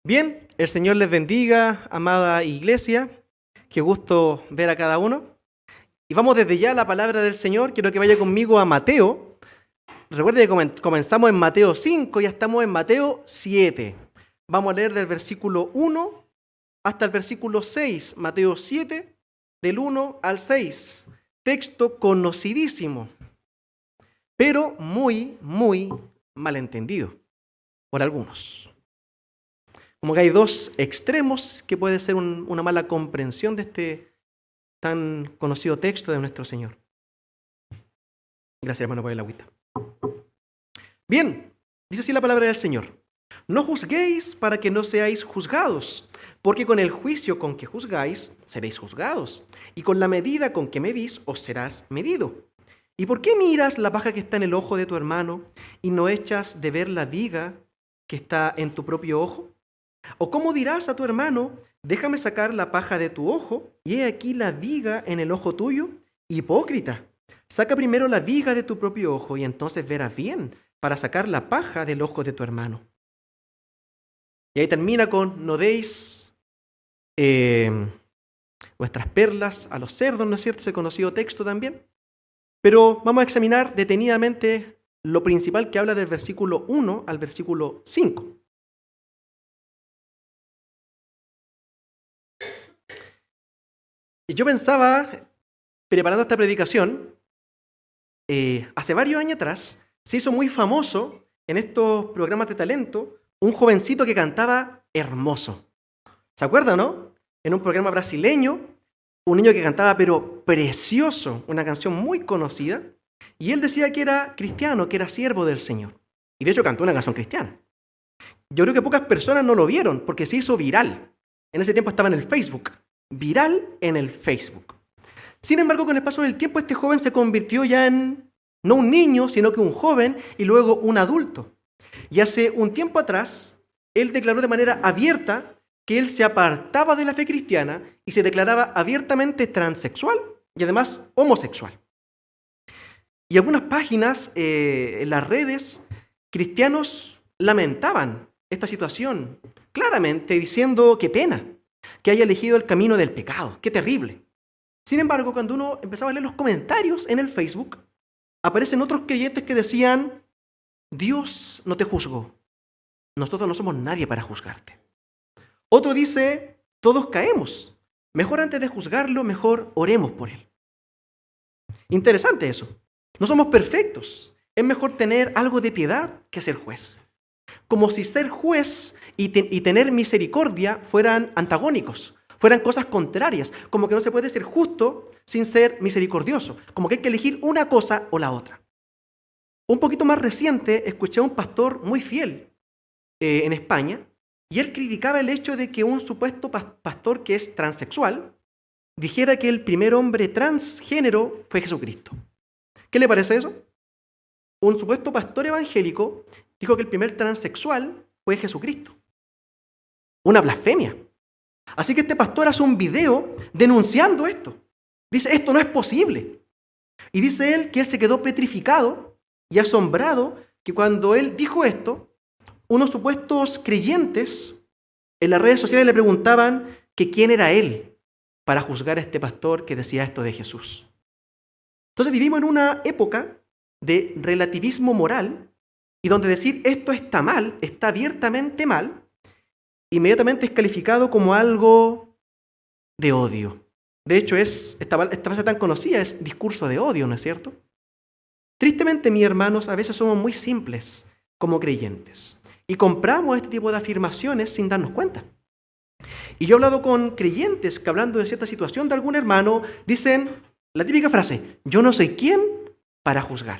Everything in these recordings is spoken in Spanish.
Bien, el Señor les bendiga, amada iglesia. Qué gusto ver a cada uno. Y vamos desde ya a la palabra del Señor. Quiero que vaya conmigo a Mateo. Recuerde que comenzamos en Mateo 5 y ya estamos en Mateo 7. Vamos a leer del versículo 1 hasta el versículo 6. Mateo 7, del 1 al 6. Texto conocidísimo, pero muy malentendido por algunos. Como que hay dos extremos que puede ser una mala comprensión de este tan conocido texto de nuestro Señor. Gracias, hermano, por el agüita. Bien, dice así la palabra del Señor. No juzguéis para que no seáis juzgados, porque con el juicio con que juzgáis seréis juzgados, y con la medida con que medís os serás medido. ¿Y por qué miras la paja que está en el ojo de tu hermano y no echas de ver la viga que está en tu propio ojo? ¿O cómo dirás a tu hermano, déjame sacar la paja de tu ojo, y he aquí la viga en el ojo tuyo? Hipócrita, saca primero la viga de tu propio ojo, y entonces verás bien para sacar la paja del ojo de tu hermano. Y ahí termina con, no deis vuestras perlas a los cerdos, ¿no es cierto? Ese conocido texto también. Pero vamos a examinar detenidamente lo principal que habla del versículo 1 al versículo 5. Yo pensaba, preparando esta predicación, hace varios años atrás, se hizo muy famoso en estos programas de talento un jovencito que cantaba hermoso. ¿Se acuerdan, no? En un programa brasileño, un niño que cantaba pero precioso, una canción muy conocida, y él decía que era cristiano, que era siervo del Señor. Y de hecho cantó una canción cristiana. Yo creo que pocas personas no lo vieron porque se hizo viral. En ese tiempo estaba en el Facebook. Viral en el Facebook. Sin embargo, con el paso del tiempo, este joven se convirtió ya en, no un niño, sino que un joven y luego un adulto. Y hace un tiempo atrás, él declaró de manera abierta que él se apartaba de la fe cristiana y se declaraba abiertamente transexual y además homosexual. Y algunas páginas en las redes, cristianos lamentaban esta situación, claramente diciendo qué pena que haya elegido el camino del pecado, qué terrible. Sin embargo, cuando uno empezaba a leer los comentarios en el Facebook, aparecen otros creyentes que decían, Dios no te juzgó, nosotros no somos nadie para juzgarte. Otro dice, todos caemos, mejor antes de juzgarlo, mejor oremos por él. Interesante eso, no somos perfectos, es mejor tener algo de piedad que ser juez. Como si ser juez y tener misericordia fueran antagónicos, fueran cosas contrarias, como que no se puede ser justo sin ser misericordioso, como que hay que elegir una cosa o la otra. Un poquito más reciente escuché a un pastor muy fiel en España y él criticaba el hecho de que un supuesto pastor que es transexual dijera que el primer hombre transgénero fue Jesucristo. ¿Qué le parece eso? Un supuesto pastor evangélico dijo que el primer transexual fue Jesucristo. Una blasfemia. Así que este pastor hace un video denunciando esto. Dice, esto no es posible. Y dice él que él se quedó petrificado y asombrado que cuando él dijo esto, unos supuestos creyentes en las redes sociales le preguntaban que quién era él para juzgar a este pastor que decía esto de Jesús. Entonces vivimos en una época de relativismo moral y donde decir esto está mal, está abiertamente mal, inmediatamente es calificado como algo de odio. De hecho, esta frase tan conocida es discurso de odio, ¿no es cierto? Tristemente, mis hermanos, a veces somos muy simples como creyentes y compramos este tipo de afirmaciones sin darnos cuenta. Y yo he hablado con creyentes que hablando de cierta situación de algún hermano, dicen la típica frase, yo no soy quién para juzgar.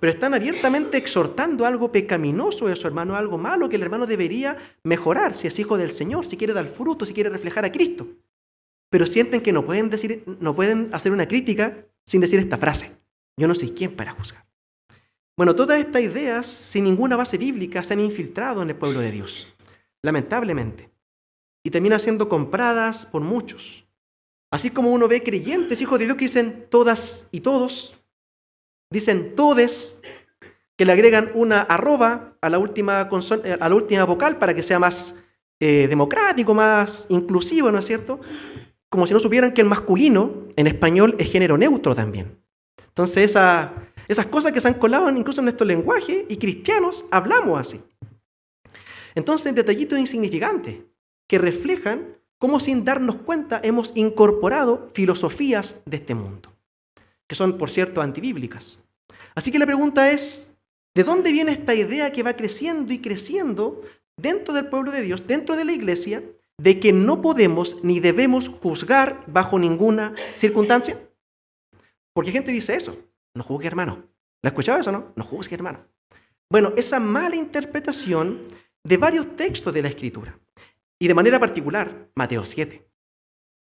Pero están abiertamente exhortando algo pecaminoso de su hermano, algo malo que el hermano debería mejorar si es hijo del Señor, si quiere dar fruto, si quiere reflejar a Cristo. Pero sienten que no pueden hacer una crítica sin decir esta frase, yo no soy quién para juzgar. Bueno, todas estas ideas sin ninguna base bíblica se han infiltrado en el pueblo de Dios, lamentablemente, y terminan siendo compradas por muchos. Así como uno ve creyentes, hijos de Dios, que dicen todas y todos, dicen todes, que le agregan una arroba a la última vocal para que sea más democrático, más inclusivo, ¿no es cierto? Como si no supieran que el masculino en español es género neutro también. Entonces esas cosas que se han colado incluso en nuestro lenguaje y cristianos hablamos así. Entonces detallitos insignificantes que reflejan cómo sin darnos cuenta hemos incorporado filosofías de este mundo, que son, por cierto, antibíblicas. Así que la pregunta es, ¿de dónde viene esta idea que va creciendo y creciendo dentro del pueblo de Dios, dentro de la iglesia, de que no podemos ni debemos juzgar bajo ninguna circunstancia? Porque gente dice eso, no juzgue, hermano. ¿Lo escuchaba eso, no? No juzgue, hermano. Bueno, esa mala interpretación de varios textos de la Escritura, y de manera particular, Mateo 7.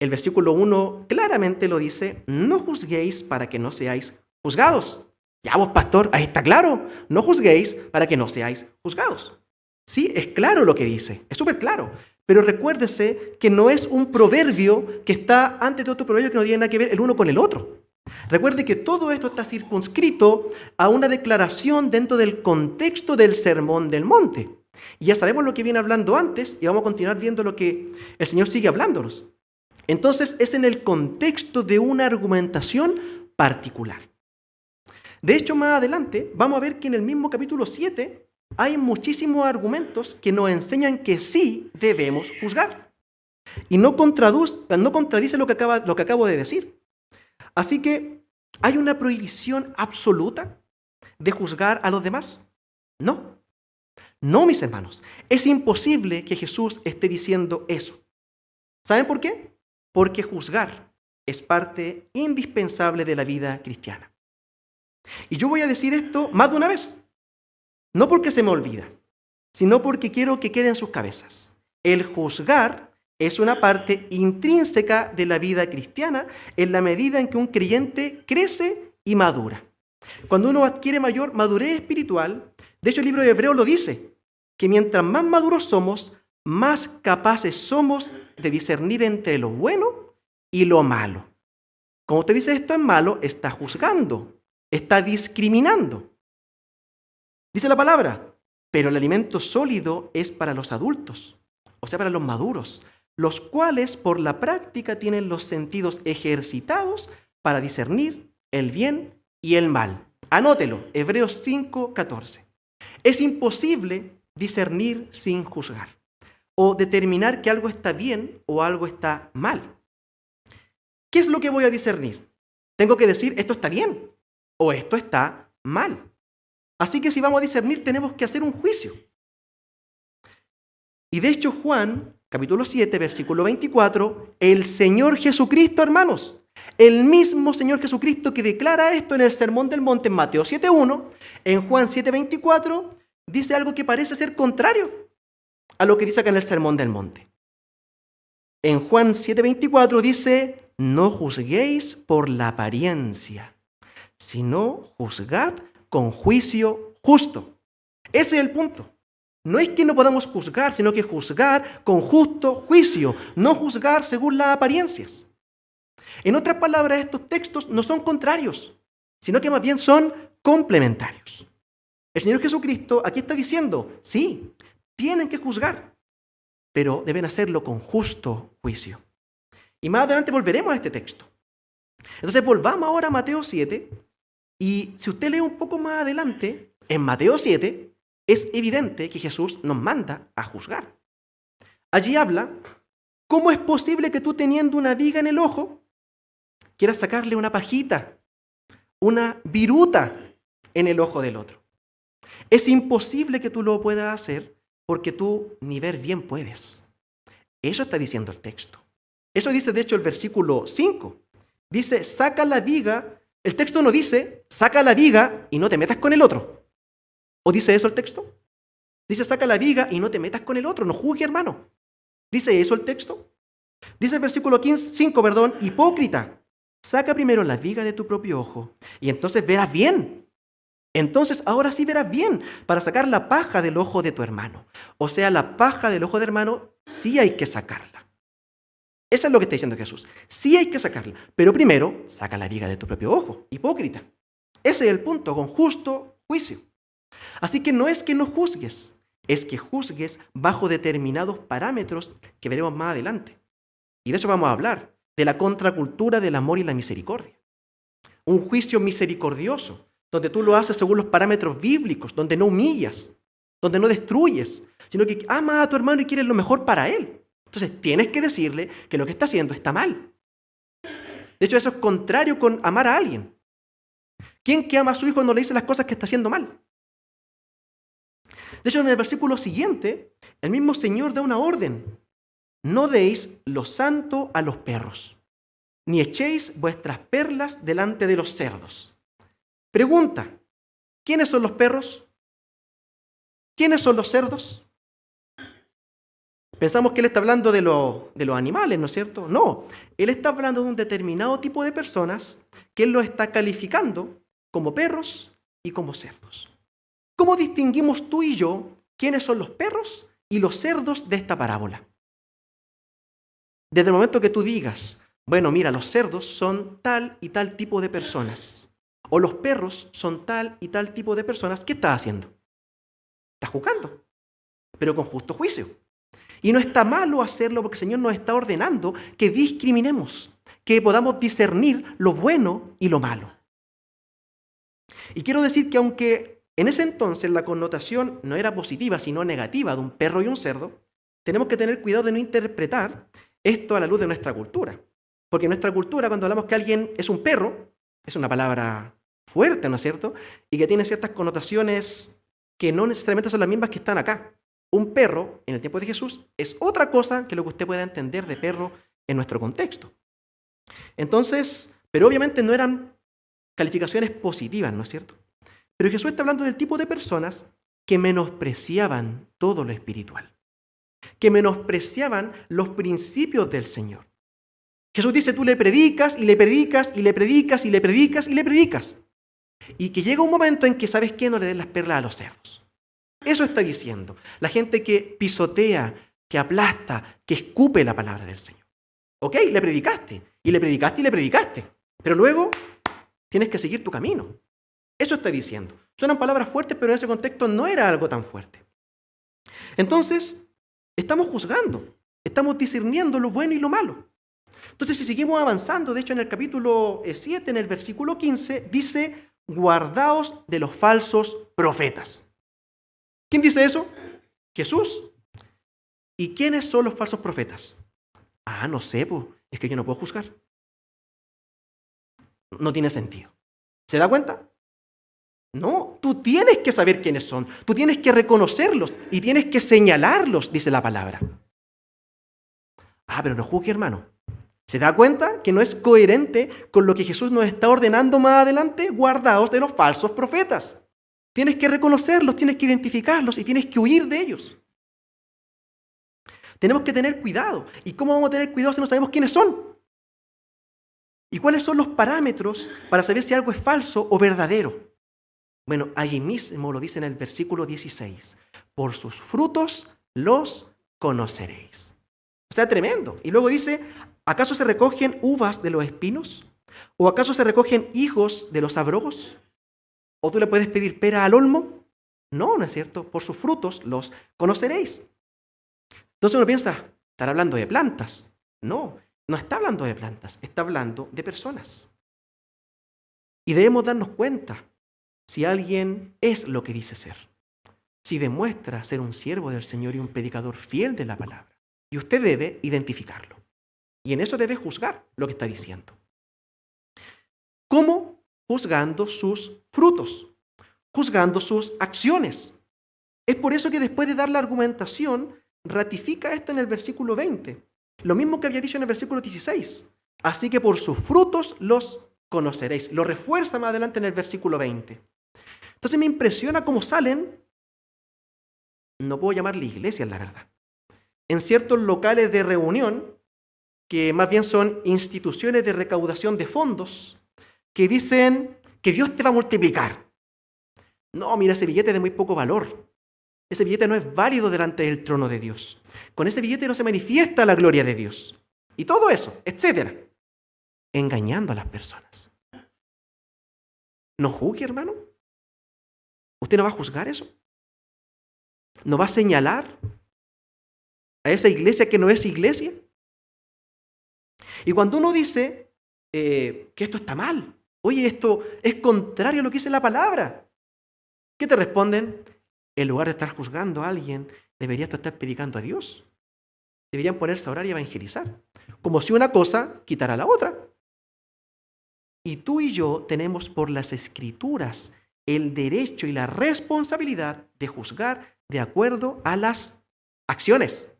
El versículo 1 claramente lo dice, no juzguéis para que no seáis juzgados. Ya vos, pastor, ahí está claro, no juzguéis para que no seáis juzgados. Sí, es claro lo que dice, es súper claro. Pero recuérdese que no es un proverbio que está antes de otro proverbio que no tiene nada que ver el uno con el otro. Recuerde que todo esto está circunscrito a una declaración dentro del contexto del Sermón del Monte. Y ya sabemos lo que viene hablando antes y vamos a continuar viendo lo que el Señor sigue hablándonos. Entonces es en el contexto de una argumentación particular. De hecho, más adelante vamos a ver que en el mismo capítulo 7 hay muchísimos argumentos que nos enseñan que sí debemos juzgar. Y no contradice lo que acabo de decir. Así que, ¿hay una prohibición absoluta de juzgar a los demás? No. No, mis hermanos. Es imposible que Jesús esté diciendo eso. ¿Saben por qué? Porque juzgar es parte indispensable de la vida cristiana. Y yo voy a decir esto más de una vez. No porque se me olvida, sino porque quiero que quede en sus cabezas. El juzgar es una parte intrínseca de la vida cristiana en la medida en que un creyente crece y madura. Cuando uno adquiere mayor madurez espiritual, de hecho el libro de Hebreos lo dice, que mientras más maduros somos, más capaces somos de discernir entre lo bueno y lo malo. Como usted dice esto es malo, está juzgando, está discriminando. Dice la palabra, pero el alimento sólido es para los adultos, o sea, para los maduros, los cuales por la práctica tienen los sentidos ejercitados para discernir el bien y el mal. Anótelo, Hebreos 5:14. Es imposible discernir sin juzgar o determinar que algo está bien o algo está mal. ¿Qué es lo que voy a discernir? Tengo que decir esto está bien o esto está mal. Así que si vamos a discernir tenemos que hacer un juicio. Y de hecho Juan, capítulo 7, versículo 24, el Señor Jesucristo, hermanos, el mismo Señor Jesucristo que declara esto en el Sermón del Monte en Mateo 7:1, en Juan 7:24, dice algo que parece ser contrario a lo que dice acá en el Sermón del Monte. En Juan 7:24 dice, no juzguéis por la apariencia, sino juzgad con juicio justo. Ese es el punto. No es que no podamos juzgar, sino que juzgar con justo juicio, no juzgar según las apariencias. En otras palabras, estos textos no son contrarios, sino que más bien son complementarios. El Señor Jesucristo aquí está diciendo, sí, tienen que juzgar, pero deben hacerlo con justo juicio. Y más adelante volveremos a este texto. Entonces volvamos ahora a Mateo 7, y si usted lee un poco más adelante, en Mateo 7, es evidente que Jesús nos manda a juzgar. Allí habla, ¿cómo es posible que tú teniendo una viga en el ojo, quieras sacarle una pajita, una viruta en el ojo del otro? Es imposible que tú lo puedas hacer porque tú ni ver bien puedes. Eso está diciendo el texto. Eso dice de hecho el versículo 5. Dice, saca la viga. El texto no dice, saca la viga y no te metas con el otro. ¿O dice eso el texto? Dice, saca la viga y no te metas con el otro. No juzgue, hermano. ¿Dice eso el texto? Dice el versículo 5, hipócrita, saca primero la viga de tu propio ojo y entonces verás bien. Entonces ahora sí verás bien para sacar la paja del ojo de tu hermano. O sea, la paja del ojo de hermano sí hay que sacarla. Eso es lo que está diciendo Jesús. Sí hay que sacarla, pero primero saca la viga de tu propio ojo, hipócrita. Ese es el punto, con justo juicio. Así que no es que no juzgues, es que juzgues bajo determinados parámetros que veremos más adelante. Y de eso vamos a hablar, de la contracultura del amor y la misericordia. Un juicio misericordioso, donde tú lo haces según los parámetros bíblicos, donde no humillas, donde no destruyes, sino que amas a tu hermano y quieres lo mejor para él. Entonces tienes que decirle que lo que está haciendo está mal. De hecho, eso es contrario con amar a alguien. ¿Quién que ama a su hijo no le dice las cosas que está haciendo mal? De hecho, en el versículo siguiente, el mismo Señor da una orden. No deis lo santo a los perros, ni echéis vuestras perlas delante de los cerdos. Pregunta, ¿quiénes son los perros? ¿Quiénes son los cerdos? Pensamos que él está hablando de los animales, ¿no es cierto? No, él está hablando de un determinado tipo de personas que él los está calificando como perros y como cerdos. ¿Cómo distinguimos tú y yo quiénes son los perros y los cerdos de esta parábola? Desde el momento que tú digas, bueno, mira, los cerdos son tal y tal tipo de personas, o los perros son tal y tal tipo de personas, ¿qué estás haciendo? Estás juzgando, pero con justo juicio. Y no está malo hacerlo porque el Señor nos está ordenando que discriminemos, que podamos discernir lo bueno y lo malo. Y quiero decir que aunque en ese entonces la connotación no era positiva, sino negativa de un perro y un cerdo, tenemos que tener cuidado de no interpretar esto a la luz de nuestra cultura. Porque en nuestra cultura, cuando hablamos que alguien es un perro, es una palabra fuerte, ¿no es cierto? Y que tiene ciertas connotaciones que no necesariamente son las mismas que están acá. Un perro, en el tiempo de Jesús, es otra cosa que lo que usted pueda entender de perro en nuestro contexto. Entonces, pero obviamente no eran calificaciones positivas, ¿no es cierto? Pero Jesús está hablando del tipo de personas que menospreciaban todo lo espiritual, que menospreciaban los principios del Señor. Jesús dice, tú le predicas y le predicas y le predicas y le predicas y le predicas. Y que llega un momento en que, ¿sabes qué? No le des las perlas a los cerdos. Eso está diciendo. La gente que pisotea, que aplasta, que escupe la palabra del Señor. Ok, le predicaste, y le predicaste y le predicaste. Pero luego tienes que seguir tu camino. Eso está diciendo. Suenan palabras fuertes, pero en ese contexto no era algo tan fuerte. Entonces, estamos juzgando, estamos discerniendo lo bueno y lo malo. Entonces, si seguimos avanzando, de hecho en el capítulo 7, en el versículo 15, dice, guardaos de los falsos profetas. ¿Quién dice eso? Jesús. ¿Y quiénes son los falsos profetas? Ah, no sé, pues, es que yo no puedo juzgar. No tiene sentido. ¿Se da cuenta? No, tú tienes que saber quiénes son, tú tienes que reconocerlos y tienes que señalarlos, dice la palabra. Ah, pero no juzgue, hermano. ¿Se da cuenta que no es coherente con lo que Jesús nos está ordenando más adelante? Guardaos de los falsos profetas. Tienes que reconocerlos, tienes que identificarlos y tienes que huir de ellos. Tenemos que tener cuidado. ¿Y cómo vamos a tener cuidado si no sabemos quiénes son? ¿Y cuáles son los parámetros para saber si algo es falso o verdadero? Bueno, allí mismo lo dice en el versículo 16. Por sus frutos los conoceréis. O sea, tremendo. Y luego dice, ¿acaso se recogen uvas de los espinos? ¿O acaso se recogen higos de los abrojos? ¿O tú le puedes pedir pera al olmo? No, no es cierto. Por sus frutos los conoceréis. Entonces uno piensa, ¿estará hablando de plantas? No, no está hablando de plantas, está hablando de personas. Y debemos darnos cuenta si alguien es lo que dice ser. Si demuestra ser un siervo del Señor y un predicador fiel de la palabra. Y usted debe identificarlo. Y en eso debe juzgar lo que está diciendo. ¿Cómo? Juzgando sus frutos, juzgando sus acciones. Es por eso que después de dar la argumentación, ratifica esto en el versículo 20. Lo mismo que había dicho en el versículo 16. Así que por sus frutos los conoceréis. Lo refuerza más adelante en el versículo 20. Entonces me impresiona cómo salen, no puedo llamarle iglesias, la verdad, en ciertos locales de reunión, que más bien son instituciones de recaudación de fondos, que dicen que Dios te va a multiplicar. No, mira, ese billete es de muy poco valor. Ese billete no es válido delante del trono de Dios. Con ese billete no se manifiesta la gloria de Dios. Y todo eso, etcétera. Engañando a las personas. ¿No juzgue, hermano? ¿Usted no va a juzgar eso? ¿No va a señalar a esa iglesia que no es iglesia? Y cuando uno dice que esto está mal, oye, esto es contrario a lo que dice la palabra, ¿qué te responden? En lugar de estar juzgando a alguien, deberías estar predicando a Dios. Deberían ponerse a orar y evangelizar. Como si una cosa quitara la otra. Y tú y yo tenemos por las Escrituras el derecho y la responsabilidad de juzgar de acuerdo a las acciones.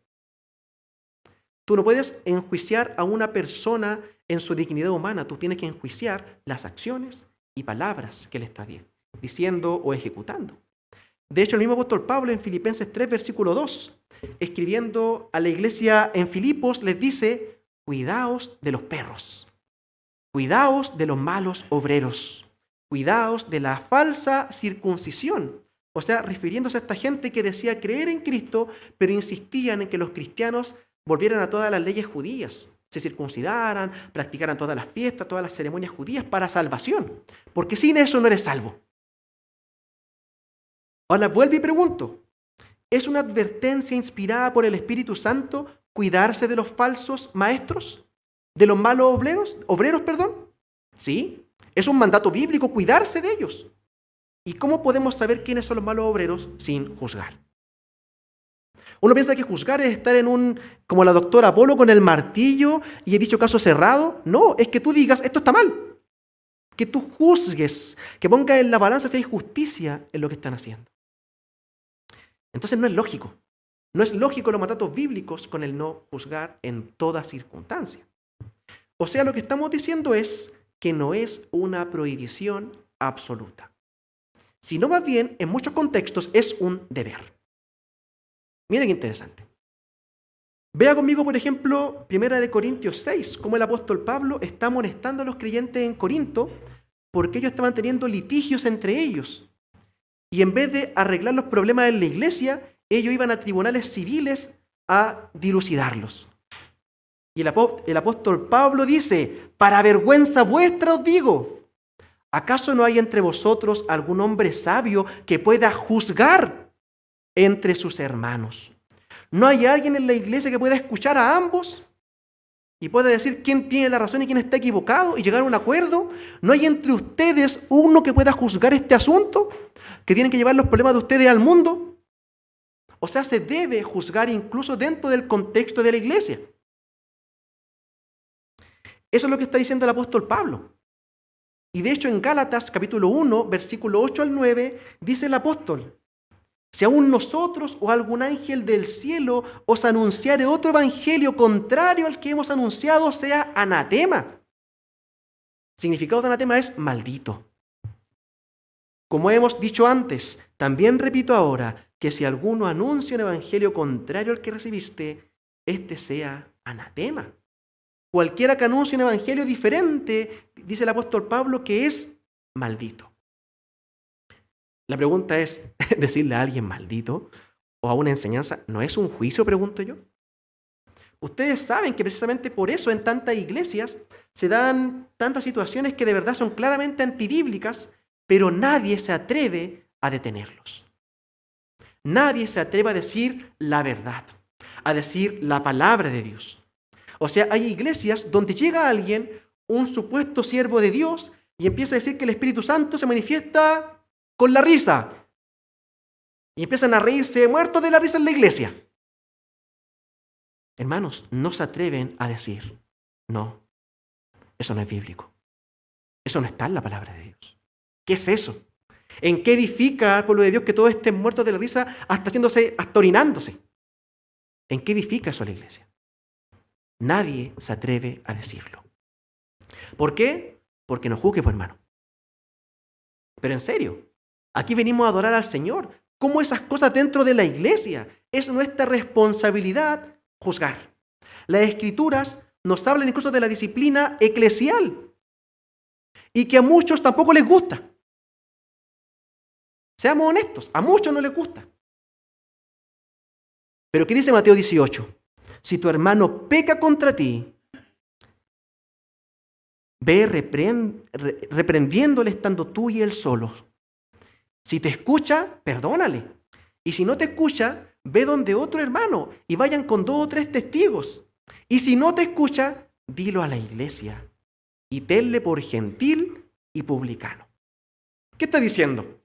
Tú no puedes enjuiciar a una persona en su dignidad humana. Tú tienes que enjuiciar las acciones y palabras que él está diciendo o ejecutando. De hecho, el mismo apóstol Pablo en Filipenses 3, versículo 2, escribiendo a la iglesia en Filipos, les dice, cuidaos de los perros, cuidaos de los malos obreros, cuidaos de la falsa circuncisión. O sea, refiriéndose a esta gente que decía creer en Cristo, pero insistían en que los cristianos volvieran a todas las leyes judías, se circuncidaran, practicaran todas las fiestas, todas las ceremonias judías para salvación, porque sin eso no eres salvo. Ahora vuelvo y pregunto, ¿es una advertencia inspirada por el Espíritu Santo cuidarse de los falsos maestros? ¿De los malos obreros? Sí, es un mandato bíblico cuidarse de ellos. ¿Y cómo podemos saber quiénes son los malos obreros sin juzgar? Uno piensa que juzgar es estar como la doctora Apolo con el martillo y he dicho caso cerrado. No, es que tú digas, esto está mal. Que tú juzgues, que pongas en la balanza si hay justicia en lo que están haciendo. Entonces no es lógico. No es lógico los mandatos bíblicos con el no juzgar en toda circunstancia. O sea, lo que estamos diciendo es que no es una prohibición absoluta, sino más bien, en muchos contextos, es un deber. Miren qué interesante. Vea conmigo, por ejemplo, 1 Corintios 6, cómo el apóstol Pablo está amonestando a los creyentes en Corinto porque ellos estaban teniendo litigios entre ellos. Y en vez de arreglar los problemas en la iglesia, ellos iban a tribunales civiles a dilucidarlos. Y el apóstol Pablo dice, para vergüenza vuestra os digo, ¿acaso no hay entre vosotros algún hombre sabio que pueda juzgar entre sus hermanos? ¿No hay alguien en la iglesia que pueda escuchar a ambos y pueda decir quién tiene la razón y quién está equivocado y llegar a un acuerdo? ¿No hay entre ustedes uno que pueda juzgar este asunto? ¿Que tienen que llevar los problemas de ustedes al mundo? O sea, se debe juzgar incluso dentro del contexto de la iglesia. Eso es lo que está diciendo el apóstol Pablo. Y de hecho en Gálatas capítulo 1, versículo 8 al 9, dice el apóstol, si aún nosotros o algún ángel del cielo os anunciare otro evangelio contrario al que hemos anunciado, sea anatema. Significado de anatema es maldito. Como hemos dicho antes, también repito ahora, que si alguno anuncia un evangelio contrario al que recibiste, este sea anatema. Cualquiera que anuncie un evangelio diferente, dice el apóstol Pablo, que es maldito. La pregunta es, decirle a alguien maldito o a una enseñanza, ¿no es un juicio, pregunto yo? Ustedes saben que precisamente por eso en tantas iglesias se dan tantas situaciones que de verdad son claramente antibíblicas, pero nadie se atreve a detenerlos. Nadie se atreve a decir la verdad, a decir la palabra de Dios. O sea, hay iglesias donde llega alguien, un supuesto siervo de Dios, y empieza a decir que el Espíritu Santo se manifiesta con la risa. Y empiezan a reírse muertos de la risa en la iglesia. Hermanos, no se atreven a decir, no, eso no es bíblico. Eso no está en la palabra de Dios. ¿Qué es eso? ¿En qué edifica el pueblo de Dios que todos estén muertos de la risa hasta orinándose? ¿En qué edifica eso la iglesia? Nadie se atreve a decirlo. ¿Por qué? Porque no juzgue, pues, hermano. Pero en serio, aquí venimos a adorar al Señor. ¿Cómo esas cosas dentro de la iglesia? Es nuestra responsabilidad juzgar. Las Escrituras nos hablan incluso de la disciplina eclesial y que a muchos tampoco les gusta. Seamos honestos, a muchos no les gusta. Pero ¿qué dice Mateo 18? Si tu hermano peca contra ti, ve reprendiéndole estando tú y él solos. Si te escucha, perdónale. Y si no te escucha, ve donde otro hermano y vayan con 2 o 3 testigos. Y si no te escucha, dilo a la iglesia y tenle por gentil y publicano. ¿Qué está diciendo?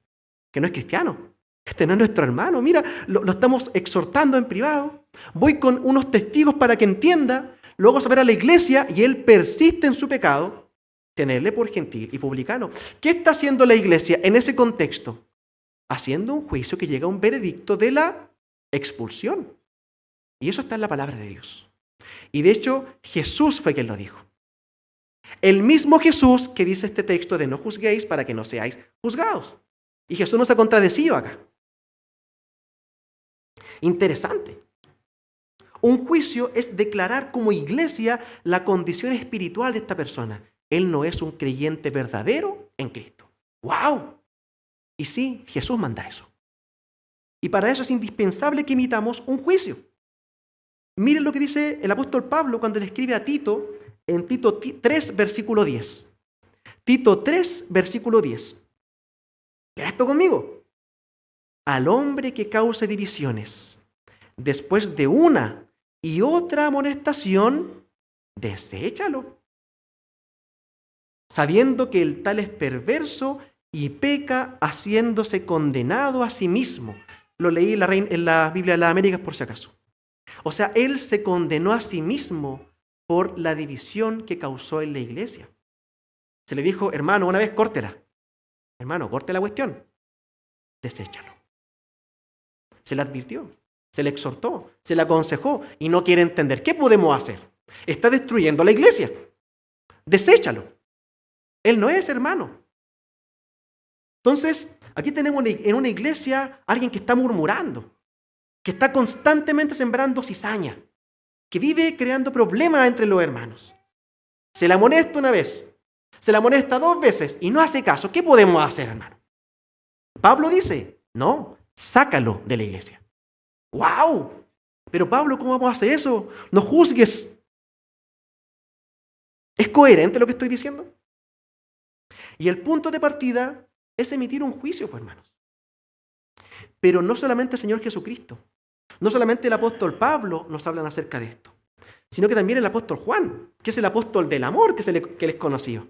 Que no es cristiano. Este no es nuestro hermano. Mira, lo estamos exhortando en privado. Voy con unos testigos para que entienda. Luego se va a la iglesia y él persiste en su pecado. Tenerle por gentil y publicano. ¿Qué está haciendo la iglesia en ese contexto? Haciendo un juicio que llega a un veredicto de la expulsión. Y eso está en la palabra de Dios. Y de hecho, Jesús fue quien lo dijo. El mismo Jesús que dice este texto de no juzguéis para que no seáis juzgados. Y Jesús no se ha contradecido acá. Interesante. Un juicio es declarar como iglesia la condición espiritual de esta persona. Él no es un creyente verdadero en Cristo. ¡Wow! Y sí, Jesús manda eso. Y para eso es indispensable que emitamos un juicio. Miren lo que dice el apóstol Pablo cuando le escribe a Tito en Tito 3, versículo 10. Tito 3, versículo 10. Lea esto conmigo. Al hombre que cause divisiones, después de una y otra amonestación, deséchalo, sabiendo que el tal es perverso y peca haciéndose condenado a sí mismo. Lo leí en la Biblia de las Américas por si acaso. O sea, él se condenó a sí mismo por la división que causó en la iglesia. Se le dijo, hermano, una vez córtela. Hermano, corte la cuestión. Deséchalo. Se le advirtió, se le exhortó, se le aconsejó y no quiere entender. ¿Qué podemos hacer? Está destruyendo la iglesia. Deséchalo. Él no es hermano. Entonces, aquí tenemos en una iglesia alguien que está murmurando, que está constantemente sembrando cizaña, que vive creando problemas entre los hermanos. Se le amonesta una vez, se le amonesta 2 veces y no hace caso. ¿Qué podemos hacer, hermano? Pablo dice, no, sácalo de la iglesia. ¡Wow! Pero Pablo, ¿cómo vamos a hacer eso? No juzgues. ¿Es coherente lo que estoy diciendo? Y el punto de partida es emitir un juicio, pues, hermanos. Pero no solamente el Señor Jesucristo, no solamente el apóstol Pablo nos hablan acerca de esto, sino que también el apóstol Juan, que es el apóstol del amor que les conoció.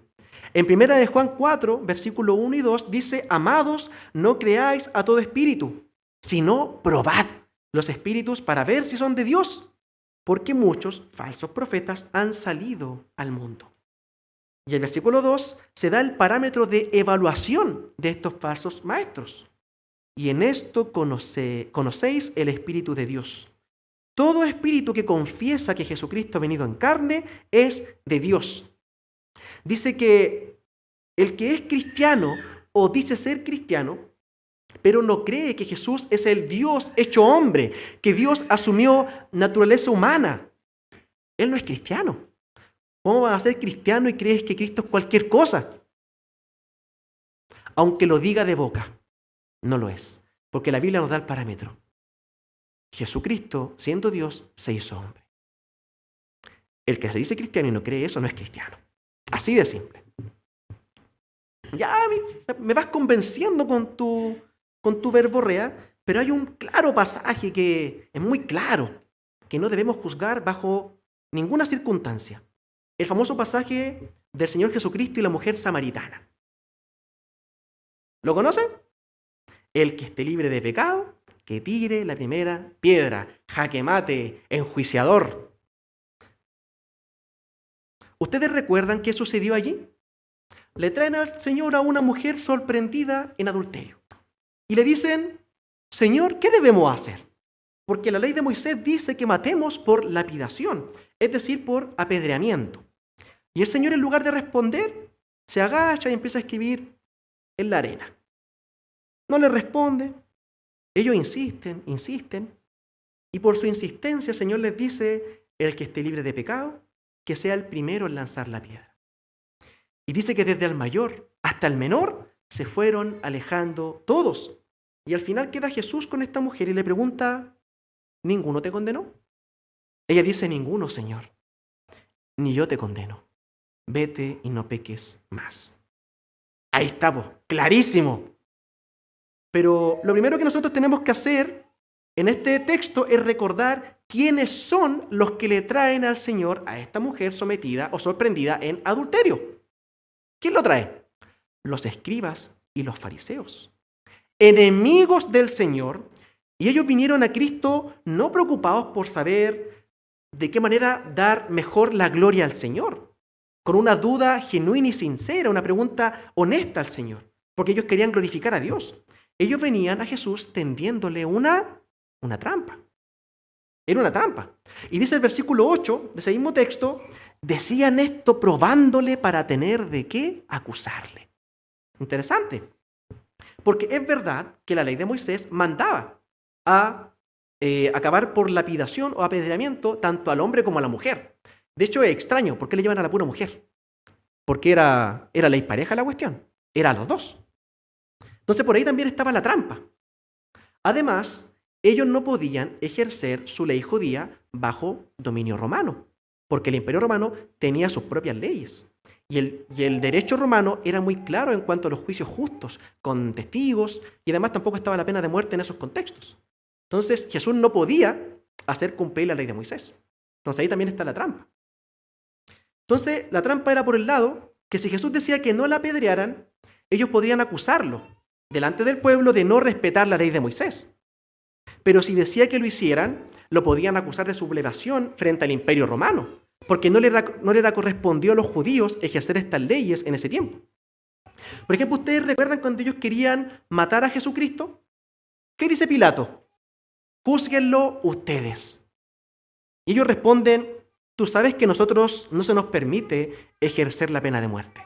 En 1 de Juan 4, versículo 1 y 2, dice, amados, no creáis a todo espíritu, sino probad los espíritus para ver si son de Dios, porque muchos falsos profetas han salido al mundo. Y el versículo 2 se da el parámetro de evaluación de estos falsos maestros. Y en esto conocéis el Espíritu de Dios. Todo espíritu que confiesa que Jesucristo ha venido en carne es de Dios. Dice que el que es cristiano o dice ser cristiano, pero no cree que Jesús es el Dios hecho hombre, que Dios asumió naturaleza humana, él no es cristiano. ¿Cómo vas a ser cristiano y crees que Cristo es cualquier cosa? Aunque lo diga de boca, no lo es, porque la Biblia nos da el parámetro. Jesucristo, siendo Dios, se hizo hombre. El que se dice cristiano y no cree eso no es cristiano. Así de simple. Ya me vas convenciendo con tu verborrea, pero hay un claro pasaje que es muy claro, que no debemos juzgar bajo ninguna circunstancia. El famoso pasaje del Señor Jesucristo y la mujer samaritana. ¿Lo conocen? El que esté libre de pecado, que tire la primera piedra. Jaque mate, enjuiciador. ¿Ustedes recuerdan qué sucedió allí? Le traen al Señor a una mujer sorprendida en adulterio. Y le dicen, Señor, ¿qué debemos hacer? Porque la ley de Moisés dice que matemos por lapidación, es decir, por apedreamiento. Y el Señor, en lugar de responder, se agacha y empieza a escribir en la arena. No le responde. Ellos insisten. Y por su insistencia, el Señor les dice, el que esté libre de pecado, que sea el primero en lanzar la piedra. Y dice que desde el mayor hasta el menor se fueron alejando todos. Y al final queda Jesús con esta mujer y le pregunta, ¿ninguno te condenó? Ella dice, ninguno, Señor. Ni yo te condeno. Vete y no peques más. Ahí estamos, clarísimo. Pero lo primero que nosotros tenemos que hacer en este texto es recordar quiénes son los que le traen al Señor a esta mujer sometida o sorprendida en adulterio. ¿Quién lo trae? Los escribas y los fariseos, enemigos del Señor, y ellos vinieron a Cristo no preocupados por saber de qué manera dar mejor la gloria al Señor, con una duda genuina y sincera, una pregunta honesta al Señor, porque ellos querían glorificar a Dios. Ellos venían a Jesús tendiéndole una trampa. Era una trampa. Y dice el versículo 8 de ese mismo texto, decían esto probándole para tener de qué acusarle. Interesante, porque es verdad que la ley de Moisés mandaba a acabar por lapidación o apedreamiento tanto al hombre como a la mujer. De hecho, es extraño, ¿por qué le llevan a la pura mujer? Porque era ley pareja la cuestión, era a los dos. Entonces por ahí también estaba la trampa. Además, ellos no podían ejercer su ley judía bajo dominio romano, porque el Imperio Romano tenía sus propias leyes. Y el derecho romano era muy claro en cuanto a los juicios justos, con testigos, y además tampoco estaba la pena de muerte en esos contextos. Entonces Jesús no podía hacer cumplir la ley de Moisés. Entonces ahí también está la trampa. Entonces la trampa era por el lado que si Jesús decía que no la apedrearan, ellos podrían acusarlo delante del pueblo de no respetar la ley de Moisés. Pero si decía que lo hicieran, lo podían acusar de sublevación frente al Imperio Romano, porque no le correspondió a los judíos ejercer estas leyes en ese tiempo. Por ejemplo, ¿ustedes recuerdan cuando ellos querían matar a Jesucristo? ¿Qué dice Pilato? Júzguenlo ustedes. Y ellos responden, tú sabes que a nosotros no se nos permite ejercer la pena de muerte.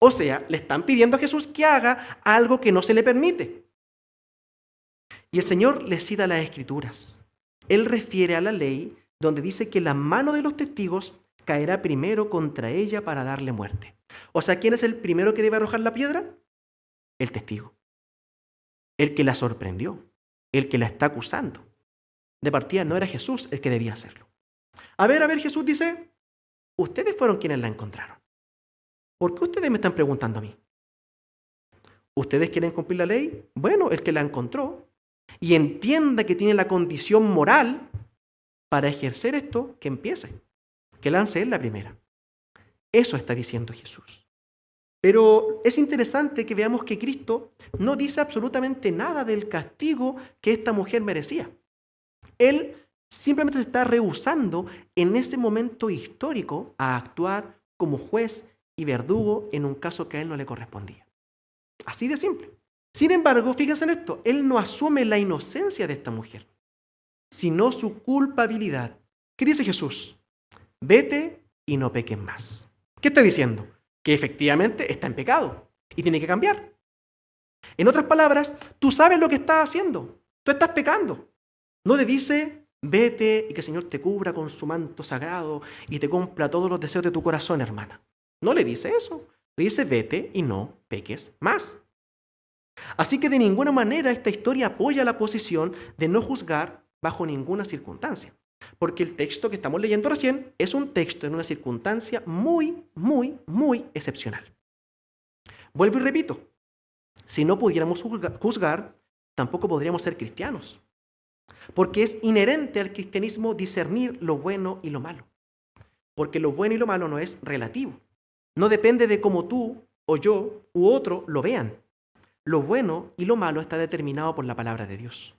O sea, le están pidiendo a Jesús que haga algo que no se le permite. Y el Señor les cita las Escrituras. Él refiere a la ley donde dice que la mano de los testigos caerá primero contra ella para darle muerte. O sea, ¿quién es el primero que debe arrojar la piedra? El testigo. El que la sorprendió. El que la está acusando. De partida no era Jesús el que debía hacerlo. A ver, Jesús dice, ustedes fueron quienes la encontraron. ¿Por qué ustedes me están preguntando a mí? ¿Ustedes quieren cumplir la ley? Bueno, el que la encontró y entienda que tiene la condición moral para ejercer esto, que empiece, que lance él la primera. Eso está diciendo Jesús. Pero es interesante que veamos que Cristo no dice absolutamente nada del castigo que esta mujer merecía. Él simplemente se está rehusando en ese momento histórico a actuar como juez y verdugo en un caso que a él no le correspondía. Así de simple. Sin embargo, fíjense en esto, él no asume la inocencia de esta mujer, sino su culpabilidad. ¿Qué dice Jesús? Vete y no peques más. ¿Qué está diciendo? Que efectivamente está en pecado y tiene que cambiar. En otras palabras, tú sabes lo que estás haciendo, tú estás pecando. No le dice, vete y que el Señor te cubra con su manto sagrado y te cumpla todos los deseos de tu corazón, hermana. No le dice eso. Le dice, vete y no peques más. Así que de ninguna manera esta historia apoya la posición de no juzgar bajo ninguna circunstancia. Porque el texto que estamos leyendo recién es un texto en una circunstancia muy, muy, muy excepcional. Vuelvo y repito, si no pudiéramos juzgar, tampoco podríamos ser cristianos. Porque es inherente al cristianismo discernir lo bueno y lo malo. Porque lo bueno y lo malo no es relativo. No depende de cómo tú o yo u otro lo vean. Lo bueno y lo malo está determinado por la palabra de Dios.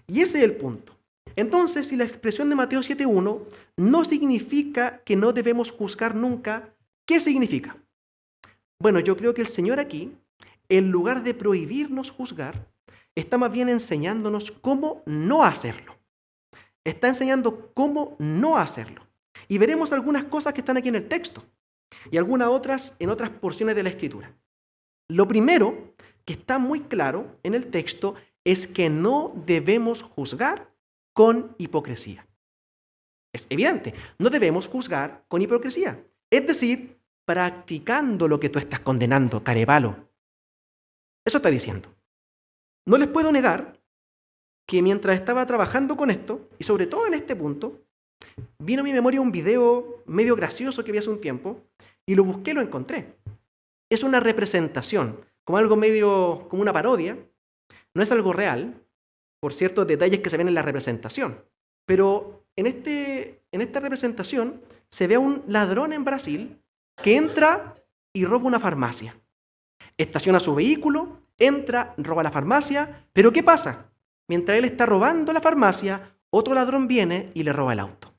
Y ese es el punto. Entonces, si la expresión de Mateo 7:1 no significa que no debemos juzgar nunca, ¿qué significa? Bueno, yo creo que el Señor aquí, en lugar de prohibirnos juzgar, está más bien enseñándonos cómo no hacerlo. Está enseñando cómo no hacerlo. Y veremos algunas cosas que están aquí en el texto y algunas otras en otras porciones de la Escritura. Lo primero que está muy claro en el texto es que no debemos juzgar con hipocresía. Es evidente, no debemos juzgar con hipocresía. Es decir, practicando lo que tú estás condenando, carevalo. Eso está diciendo. No les puedo negar que mientras estaba trabajando con esto, y sobre todo en este punto, vino a mi memoria un video medio gracioso que vi hace un tiempo, y lo busqué y lo encontré. Es una representación, como algo medio, como una parodia, No es algo real, por ciertos detalles que se ven en la representación. Pero en esta representación se ve a un ladrón en Brasil que entra y roba una farmacia. Estaciona su vehículo, entra, roba la farmacia, pero ¿qué pasa? Mientras él está robando la farmacia, otro ladrón viene y le roba el auto.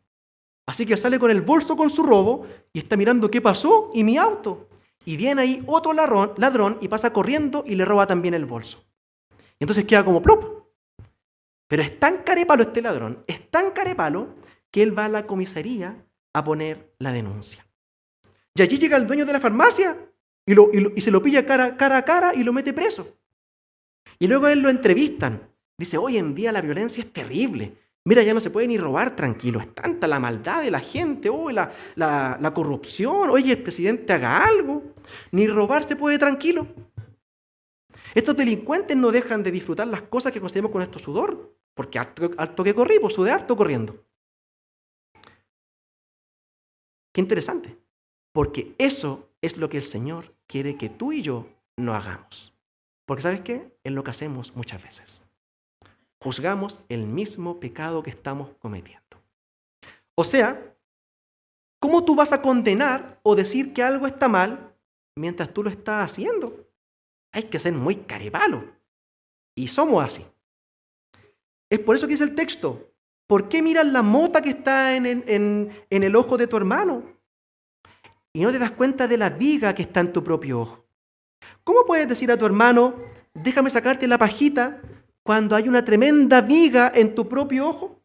Así que sale con el bolso con su robo y está mirando qué pasó y mi auto. Y viene ahí otro ladrón y pasa corriendo y le roba también el bolso. Y entonces queda como plop. Pero es tan carepalo este ladrón, es tan carepalo, que él va a la comisaría a poner la denuncia. Y allí llega el dueño de la farmacia y se lo pilla cara a cara y lo mete preso. Y luego a él lo entrevistan. Dice, hoy en día la violencia es terrible. Mira, ya no se puede ni robar tranquilo. Es tanta la maldad de la gente, la corrupción. Oye, el presidente haga algo. Ni robar se puede tranquilo. Estos delincuentes no dejan de disfrutar las cosas que conseguimos con nuestro sudor. Porque harto que corrí, pues sudé harto corriendo. Qué interesante. Porque eso es lo que el Señor quiere que tú y yo no hagamos. Porque ¿sabes qué? Es lo que hacemos muchas veces. Juzgamos el mismo pecado que estamos cometiendo. O sea, ¿cómo tú vas a condenar o decir que algo está mal mientras tú lo estás haciendo? Hay que ser muy carepalo. Y somos así. Es por eso que dice el texto, ¿por qué miras la mota que está en el ojo de tu hermano? Y no te das cuenta de la viga que está en tu propio ojo. ¿Cómo puedes decir a tu hermano, déjame sacarte la pajita, cuando hay una tremenda viga en tu propio ojo?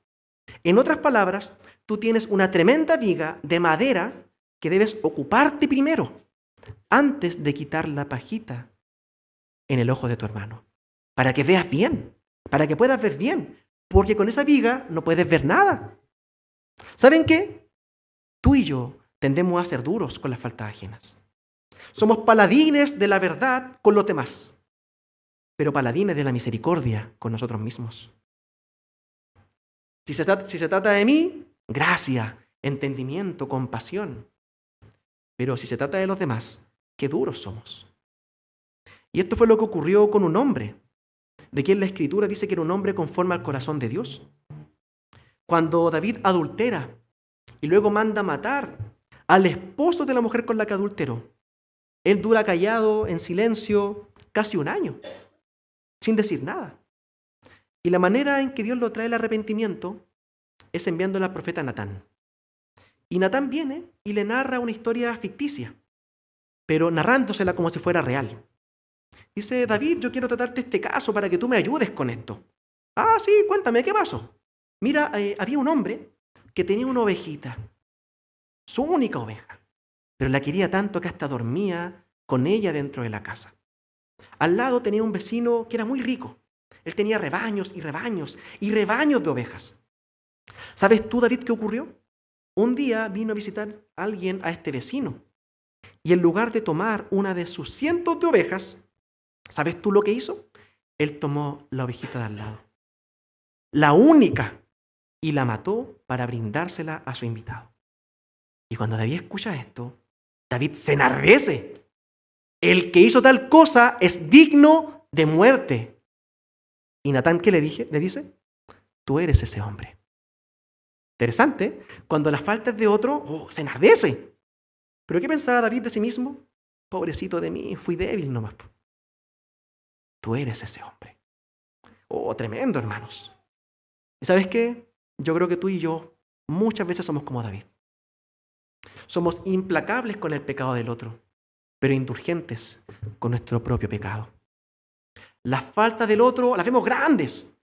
En otras palabras, tú tienes una tremenda viga de madera que debes ocuparte primero, antes de quitar la pajita en el ojo de tu hermano, para que veas bien, para que puedas ver bien, porque con esa viga no puedes ver nada. ¿Saben qué? Tú y yo tendemos a ser duros con las faltas ajenas. Somos paladines de la verdad con los demás, pero paladines de la misericordia con nosotros mismos. Si se trata de mí, gracia, entendimiento, compasión. Pero si se trata de los demás, qué duros somos. Y esto fue lo que ocurrió con un hombre, de quien la Escritura dice que era un hombre conforme al corazón de Dios. Cuando David adultera y luego manda matar al esposo de la mujer con la que adulteró, él dura callado, en silencio, casi un año, sin decir nada. Y la manera en que Dios lo trae el arrepentimiento es enviándole al profeta Natán. Y Natán viene y le narra una historia ficticia, pero narrándosela como si fuera real. Dice, David, yo quiero tratarte este caso para que tú me ayudes con esto. Ah, sí, cuéntame, ¿qué pasó? Mira, había un hombre que tenía una ovejita, su única oveja, pero la quería tanto que hasta dormía con ella dentro de la casa. Al lado tenía un vecino que era muy rico. Él tenía rebaños y rebaños y rebaños de ovejas. ¿Sabes tú, David, qué ocurrió? Un día vino a visitar a alguien a este vecino y en lugar de tomar una de sus cientos de ovejas, ¿sabes tú lo que hizo? Él tomó la ovejita de al lado, la única, y la mató para brindársela a su invitado. Y cuando David escucha esto, David se enardece. El que hizo tal cosa es digno de muerte. ¿Y Natán qué le dice? Tú eres ese hombre. Interesante, cuando la falta es de otro, se enardece. ¿Pero qué pensaba David de sí mismo? Pobrecito de mí, fui débil nomás. Tú eres ese hombre. Tremendo, hermanos. ¿Y sabes qué? Yo creo que tú y yo muchas veces somos como David. Somos implacables con el pecado del otro, pero indulgentes con nuestro propio pecado. Las faltas del otro las vemos grandes,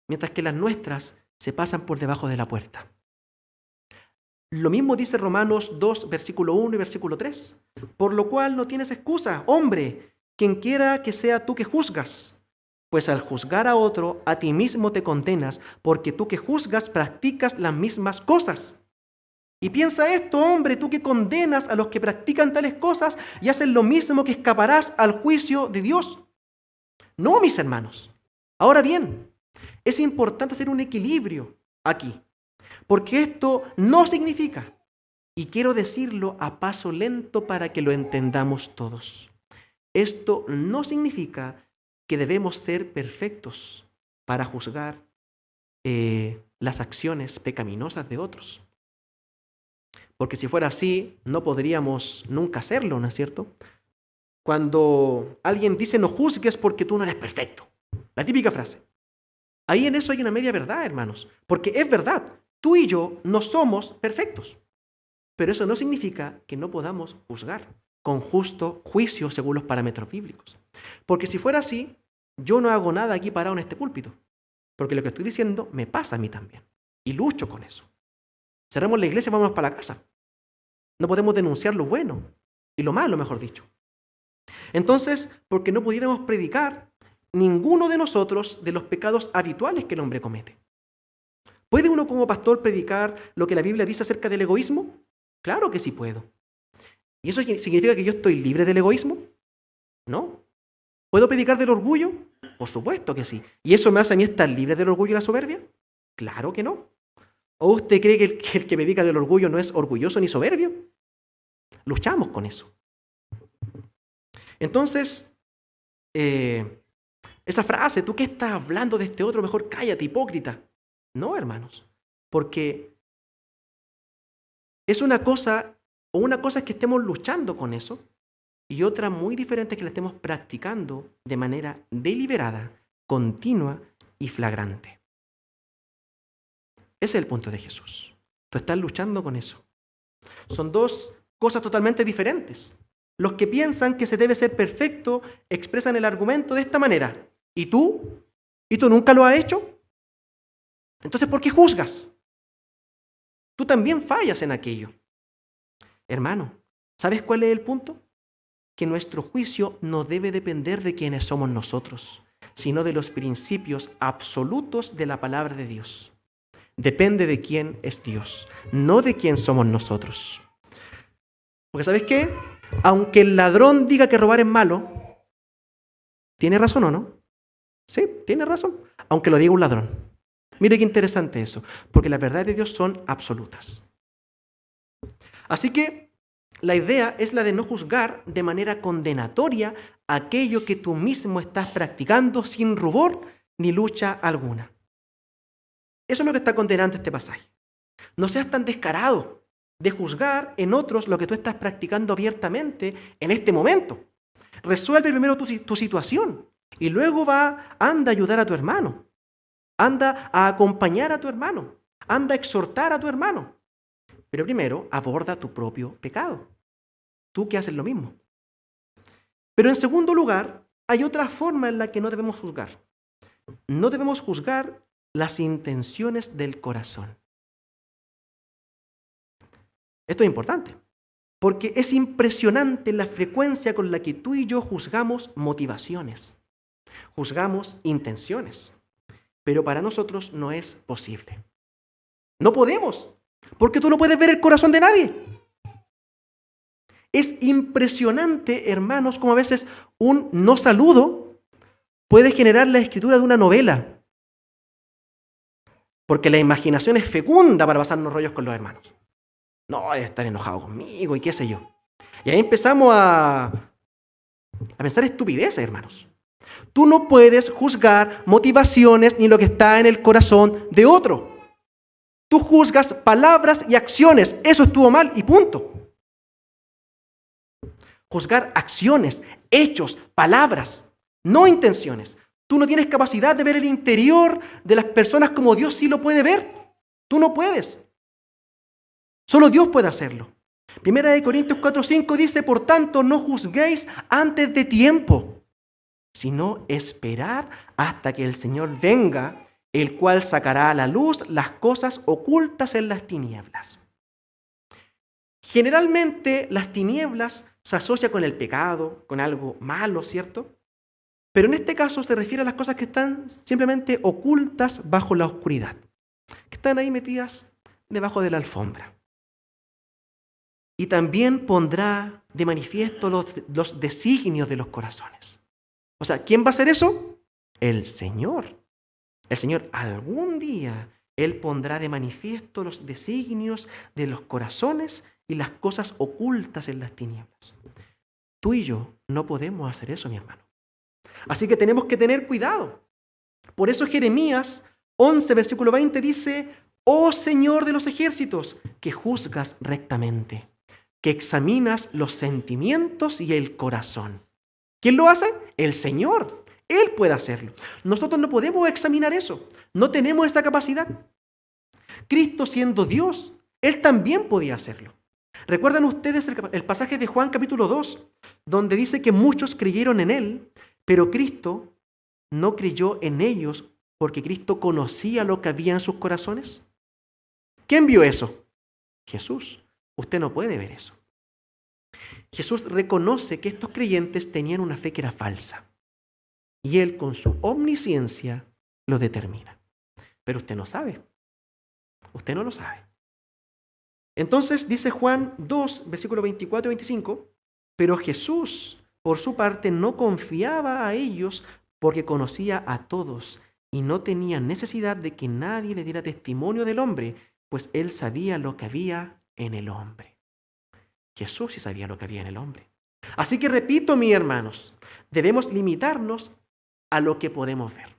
mientras que las nuestras se pasan por debajo de la puerta. Lo mismo dice Romanos 2, versículo 1 y versículo 3. Por lo cual no tienes excusa, hombre, quien quiera que sea tú que juzgas. Pues al juzgar a otro, a ti mismo te condenas, porque tú que juzgas practicas las mismas cosas. Y piensa esto, hombre, tú que condenas a los que practican tales cosas y haces lo mismo, que escaparás al juicio de Dios. No, mis hermanos. Ahora bien, es importante hacer un equilibrio aquí, porque esto no significa, y quiero decirlo a paso lento para que lo entendamos todos, esto no significa que debemos ser perfectos para juzgar las acciones pecaminosas de otros. Porque si fuera así, no podríamos nunca hacerlo, ¿no es cierto? Cuando alguien dice no juzgues porque tú no eres perfecto. La típica frase. Ahí en eso hay una media verdad, hermanos. Porque es verdad, tú y yo no somos perfectos. Pero eso no significa que no podamos juzgar con justo juicio según los parámetros bíblicos. Porque si fuera así, yo no hago nada aquí parado en este púlpito. Porque lo que estoy diciendo me pasa a mí también. Y lucho con eso. Cerramos la iglesia y vámonos para la casa. No podemos denunciar lo bueno y lo malo, mejor dicho. Entonces, porque no pudiéramos predicar ninguno de nosotros de los pecados habituales que el hombre comete. ¿Puede uno como pastor predicar lo que la Biblia dice acerca del egoísmo? Claro que sí puedo. ¿Y eso significa que yo estoy libre del egoísmo? No. ¿Puedo predicar del orgullo? Por supuesto que sí. ¿Y eso me hace a mí estar libre del orgullo y la soberbia? Claro que no. ¿O usted cree que el que predica del orgullo no es orgulloso ni soberbio? Luchamos con eso. Entonces, esa frase, ¿tú qué estás hablando de este otro? Mejor cállate, hipócrita. No, hermanos, porque es una cosa es que estemos luchando con eso, y otra muy diferente es que la estemos practicando de manera deliberada, continua y flagrante. Ese es el punto de Jesús. Tú estás luchando con eso. Son dos cosas totalmente diferentes. Los que piensan que se debe ser perfecto expresan el argumento de esta manera. ¿Y tú? ¿Y tú nunca lo has hecho? Entonces, ¿por qué juzgas? Tú también fallas en aquello. Hermano, ¿sabes cuál es el punto? Que nuestro juicio no debe depender de quiénes somos nosotros, sino de los principios absolutos de la palabra de Dios. Depende de quién es Dios, no de quién somos nosotros. Porque ¿sabes qué? Aunque el ladrón diga que robar es malo, ¿tiene razón o no? Sí, tiene razón, aunque lo diga un ladrón. Mire qué interesante eso, porque las verdades de Dios son absolutas. Así que la idea es la de no juzgar de manera condenatoria aquello que tú mismo estás practicando sin rubor ni lucha alguna. Eso es lo que está condenando este pasaje. No seas tan descarado de juzgar en otros lo que tú estás practicando abiertamente en este momento. Resuelve primero tu situación y luego anda a ayudar a tu hermano. Anda a acompañar a tu hermano. Anda a exhortar a tu hermano. Pero primero aborda tu propio pecado. Tú que haces lo mismo. Pero en segundo lugar, hay otra forma en la que no debemos juzgar. No debemos juzgar las intenciones del corazón. Esto es importante, porque es impresionante la frecuencia con la que tú y yo juzgamos motivaciones, juzgamos intenciones, pero para nosotros no es posible. No podemos, porque tú no puedes ver el corazón de nadie. Es impresionante, hermanos, como a veces un no saludo puede generar la escritura de una novela, porque la imaginación es fecunda para pasarnos rollos con los hermanos. No, debe estar enojado conmigo y qué sé yo. Y ahí empezamos a pensar estupideces, hermanos. Tú no puedes juzgar motivaciones ni lo que está en el corazón de otro. Tú juzgas palabras y acciones. Eso estuvo mal y punto. Juzgar acciones, hechos, palabras, no intenciones. Tú no tienes capacidad de ver el interior de las personas como Dios sí lo puede ver. Tú no puedes. Solo Dios puede hacerlo. Primera de Corintios 4:5 dice, por tanto, no juzguéis antes de tiempo, sino esperad hasta que el Señor venga, el cual sacará a la luz las cosas ocultas en las tinieblas. Generalmente las tinieblas se asocian con el pecado, con algo malo, ¿cierto? Pero en este caso se refiere a las cosas que están simplemente ocultas bajo la oscuridad, que están ahí metidas debajo de la alfombra. Y también pondrá de manifiesto los designios de los corazones. O sea, ¿quién va a hacer eso? El Señor. El Señor algún día, Él pondrá de manifiesto los designios de los corazones y las cosas ocultas en las tinieblas. Tú y yo no podemos hacer eso, mi hermano. Así que tenemos que tener cuidado. Por eso Jeremías 11, versículo 20 dice: oh Señor de los ejércitos, que juzgas rectamente, que examinas los sentimientos y el corazón. ¿Quién lo hace? El Señor. Él puede hacerlo. Nosotros no podemos examinar eso. No tenemos esa capacidad. Cristo, siendo Dios, Él también podía hacerlo. ¿Recuerdan ustedes el pasaje de Juan capítulo 2, donde dice que muchos creyeron en Él, pero Cristo no creyó en ellos porque Cristo conocía lo que había en sus corazones? ¿Quién vio eso? Jesús. Usted no puede ver eso. Jesús reconoce que estos creyentes tenían una fe que era falsa. Y Él, con su omnisciencia, lo determina. Pero usted no sabe. Usted no lo sabe. Entonces dice Juan 2, versículo 24 y 25, pero Jesús, por su parte, no confiaba a ellos porque conocía a todos y no tenía necesidad de que nadie le diera testimonio del hombre, pues Él sabía lo que había en el hombre. Jesús sí sabía lo que había en el hombre. Así que repito, mis hermanos, debemos limitarnos a lo que podemos ver.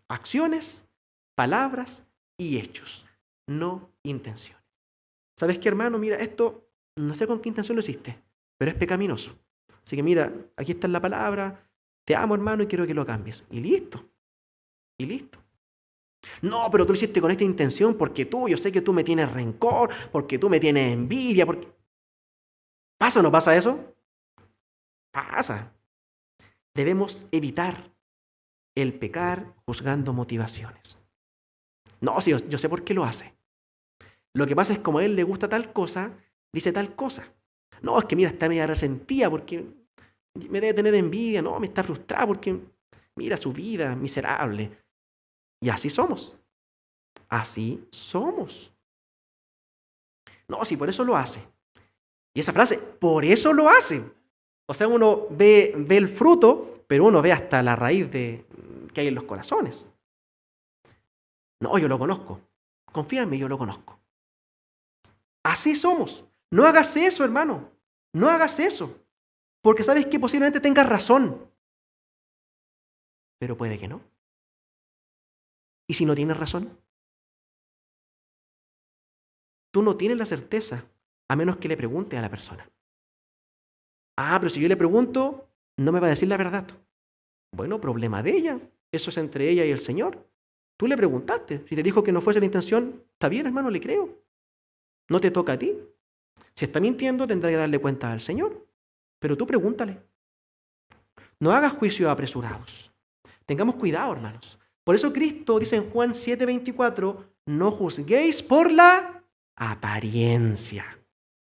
Acciones, palabras y hechos, no intenciones. ¿Sabes qué, hermano? Mira, esto no sé con qué intención lo hiciste, pero es pecaminoso. Así que mira, aquí está la palabra, te amo, hermano, y quiero que lo cambies. Y listo. Y listo. No, pero tú lo hiciste con esta intención porque yo sé que tú me tienes rencor, porque tú me tienes envidia, porque... ¿Pasa o no pasa eso? Pasa. Debemos evitar el pecar juzgando motivaciones. No, sí, yo sé por qué lo hace. Lo que pasa es como a él le gusta tal cosa, dice tal cosa. No, es que mira, está media resentida porque me debe tener envidia. No, me está frustrada porque mira su vida miserable. Y así somos. Así somos. No, sí, por eso lo hace. Y esa frase, por eso lo hace. O sea, uno ve el fruto, pero uno ve hasta la raíz que hay en los corazones. No, yo lo conozco. Confía en mí, yo lo conozco. Así somos. No hagas eso, hermano. No hagas eso. Porque sabes que posiblemente tengas razón. Pero puede que no. ¿Y si no tienes razón? Tú no tienes la certeza, a menos que le preguntes a la persona. Ah, pero si yo le pregunto, no me va a decir la verdad. Bueno, problema de ella. Eso es entre ella y el Señor. Tú le preguntaste. Si te dijo que no fuese la intención, está bien, hermano, le creo. No te toca a ti. Si está mintiendo, tendrá que darle cuenta al Señor. Pero tú pregúntale. No hagas juicios apresurados. Tengamos cuidado, hermanos. Por eso Cristo dice en Juan 7:24, no juzguéis por la apariencia,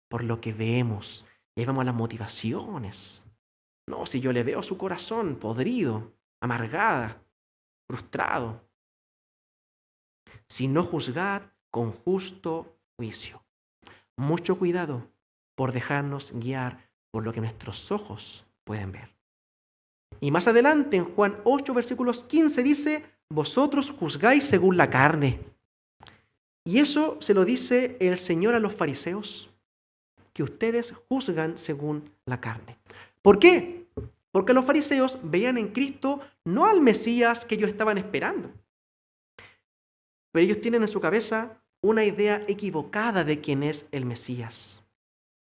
por lo que vemos. Y ahí vamos a las motivaciones. No, si yo le veo su corazón podrido, amargada, frustrado. Sino juzgad con justo juicio. Mucho cuidado por dejarnos guiar por lo que nuestros ojos pueden ver. Y más adelante, en Juan 8, versículos 15, dice, vosotros juzgáis según la carne. Y eso se lo dice el Señor a los fariseos, que ustedes juzgan según la carne. ¿Por qué? Porque los fariseos veían en Cristo no al Mesías que ellos estaban esperando. Pero ellos tienen en su cabeza una idea equivocada de quién es el Mesías.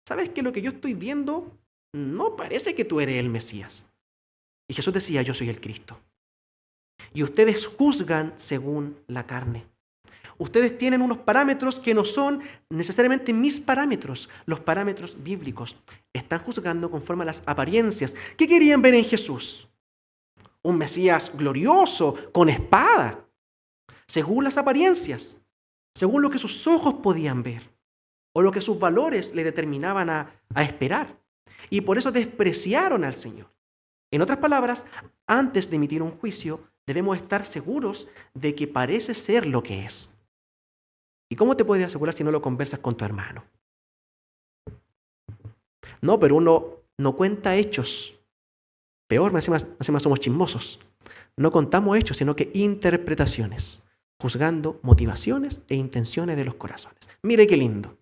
¿Sabes que lo que yo estoy viendo no parece que tú eres el Mesías? Y Jesús decía, yo soy el Cristo. Y ustedes juzgan según la carne. Ustedes tienen unos parámetros que no son necesariamente mis parámetros, los parámetros bíblicos. Están juzgando conforme a las apariencias. ¿Qué querían ver en Jesús? Un Mesías glorioso, con espada. Según las apariencias, según lo que sus ojos podían ver, o lo que sus valores le determinaban a esperar. Y por eso despreciaron al Señor. En otras palabras, antes de emitir un juicio, debemos estar seguros de que parece ser lo que es. ¿Y cómo te puedes asegurar si no lo conversas con tu hermano? No, pero uno no cuenta hechos. Peor, más somos chismosos. No contamos hechos, sino que interpretaciones, juzgando motivaciones e intenciones de los corazones. Mire qué lindo.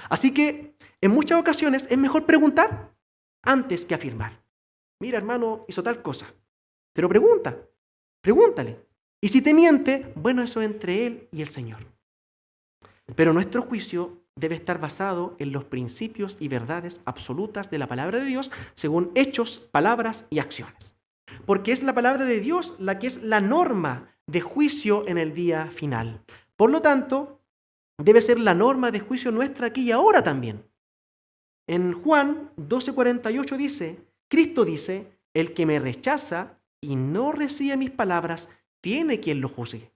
Así que, en muchas ocasiones, es mejor preguntar antes que afirmar. mira hermano, hizo tal cosa. Pero pregúntale. Y si te miente, bueno, eso es entre él y el Señor. Pero nuestro juicio debe estar basado en los principios y verdades absolutas de la palabra de Dios, según hechos, palabras y acciones. Porque es la palabra de Dios la que es la norma de juicio en el día final. Por lo tanto, debe ser la norma de juicio nuestra aquí y ahora también. En Juan 12:48 dice, Cristo dice, el que me rechaza y no recibe mis palabras, tiene quien lo juzgue.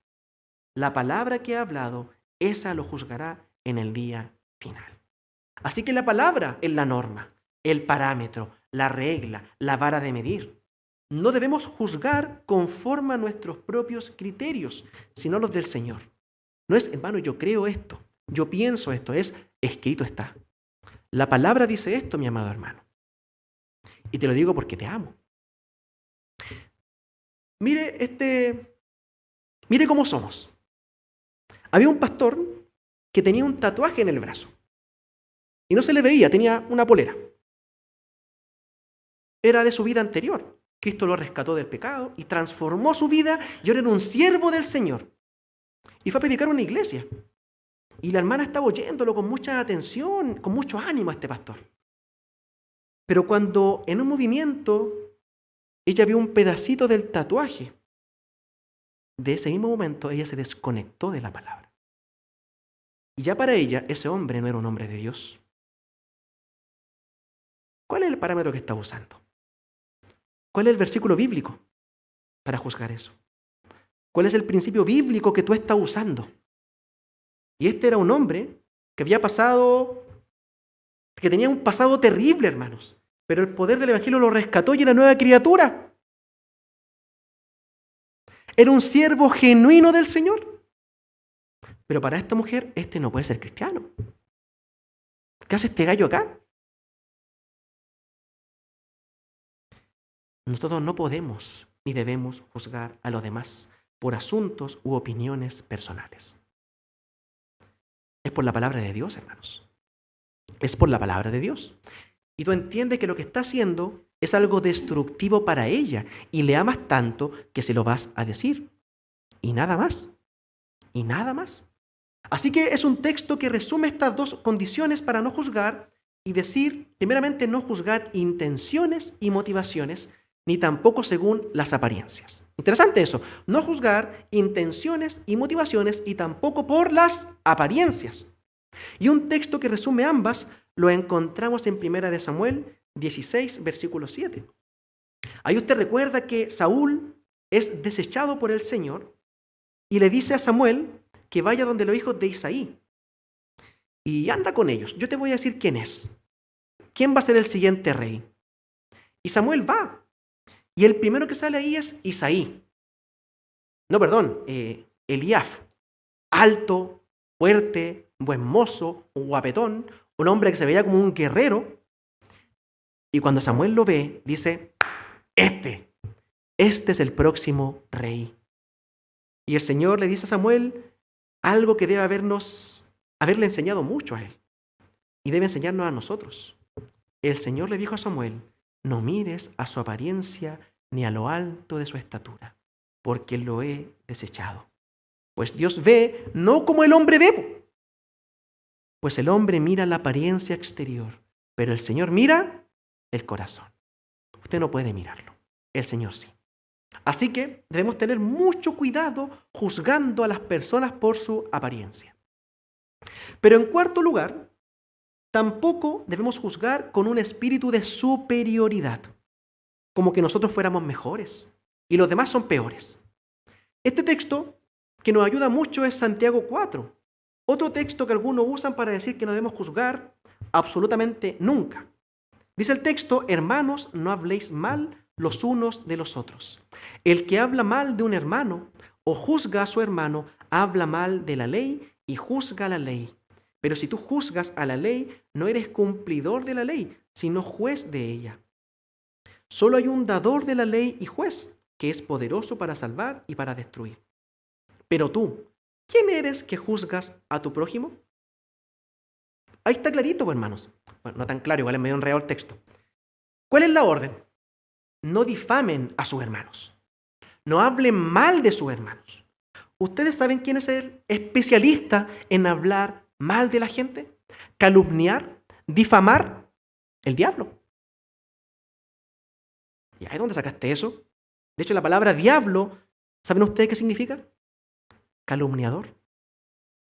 La palabra que he hablado, esa lo juzgará en el día final. Así que la palabra es la norma, el parámetro, la regla, la vara de medir. No debemos juzgar conforme a nuestros propios criterios, sino los del Señor. No es, hermano, yo creo esto, yo pienso esto, es escrito está. La palabra dice esto, mi amado hermano. Y te lo digo porque te amo. Mire cómo somos. Había un pastor que tenía un tatuaje en el brazo. Y no se le veía, tenía una polera. Era de su vida anterior. Cristo lo rescató del pecado y transformó su vida y ahora era un siervo del Señor. Y fue a predicar a una iglesia. Y la hermana estaba oyéndolo con mucha atención, con mucho ánimo a este pastor. Pero cuando en un movimiento ella vio un pedacito del tatuaje, de ese mismo momento ella se desconectó de la palabra. Y ya para ella ese hombre no era un hombre de Dios. ¿Cuál es el parámetro que está usando? ¿Cuál es el versículo bíblico para juzgar eso? ¿Cuál es el principio bíblico que tú estás usando? Y este era un hombre que que tenía un pasado terrible, hermanos. Pero el poder del Evangelio lo rescató y era nueva criatura. Era un siervo genuino del Señor. Pero para esta mujer, este no puede ser cristiano. ¿Qué hace este gallo acá? Nosotros no podemos ni debemos juzgar a los demás por asuntos u opiniones personales. Es por la palabra de Dios, hermanos. Es por la palabra de Dios. Y tú entiendes que lo que está haciendo es algo destructivo para ella y le amas tanto que se lo vas a decir. Y nada más. Y nada más. Así que es un texto que resume estas dos condiciones para no juzgar y decir, primeramente, no juzgar intenciones y motivaciones, ni tampoco según las apariencias. Interesante eso. No juzgar intenciones y motivaciones y tampoco por las apariencias. Y un texto que resume ambas lo encontramos en 1 Samuel 16, versículo 7. Ahí usted recuerda que Saúl es desechado por el Señor y le dice a Samuel que vaya donde los hijos de Isaí y anda con ellos. Yo te voy a decir quién es. ¿Quién va a ser el siguiente rey? Y Samuel va. Y el primero que sale ahí es Isaí. No, perdón, Eliab. Alto, fuerte, buen mozo, guapetón, un hombre que se veía como un guerrero. Y cuando Samuel lo ve, dice, este es el próximo rey. Y el Señor le dice a Samuel algo que debe haberle enseñado mucho a él. Y debe enseñarnos a nosotros. El Señor le dijo a Samuel, no mires a su apariencia ni a lo alto de su estatura, porque lo he desechado. Pues Dios ve no como el hombre ve, pues el hombre mira la apariencia exterior, pero el Señor mira el corazón. Usted no puede mirarlo, el Señor sí. Así que debemos tener mucho cuidado juzgando a las personas por su apariencia. Pero en cuarto lugar, tampoco debemos juzgar con un espíritu de superioridad, como que nosotros fuéramos mejores y los demás son peores. Este texto que nos ayuda mucho es Santiago 4, otro texto que algunos usan para decir que no debemos juzgar absolutamente nunca. Dice el texto, hermanos, no habléis mal los unos de los otros. El que habla mal de un hermano o juzga a su hermano, habla mal de la ley y juzga la ley. Pero si tú juzgas a la ley, no eres cumplidor de la ley, sino juez de ella. Solo hay un dador de la ley y juez, que es poderoso para salvar y para destruir. Pero tú, ¿quién eres que juzgas a tu prójimo? Ahí está clarito, hermanos. Bueno, no tan claro, igual es medio enredado el texto. ¿Cuál es la orden? no difamen a sus hermanos. No hablen mal de sus hermanos. ¿Ustedes saben quién es el especialista en hablar mal de la gente? Calumniar, difamar, el diablo. ¿Y ahí dónde sacaste eso? De hecho, la palabra diablo, ¿saben ustedes qué significa? Calumniador,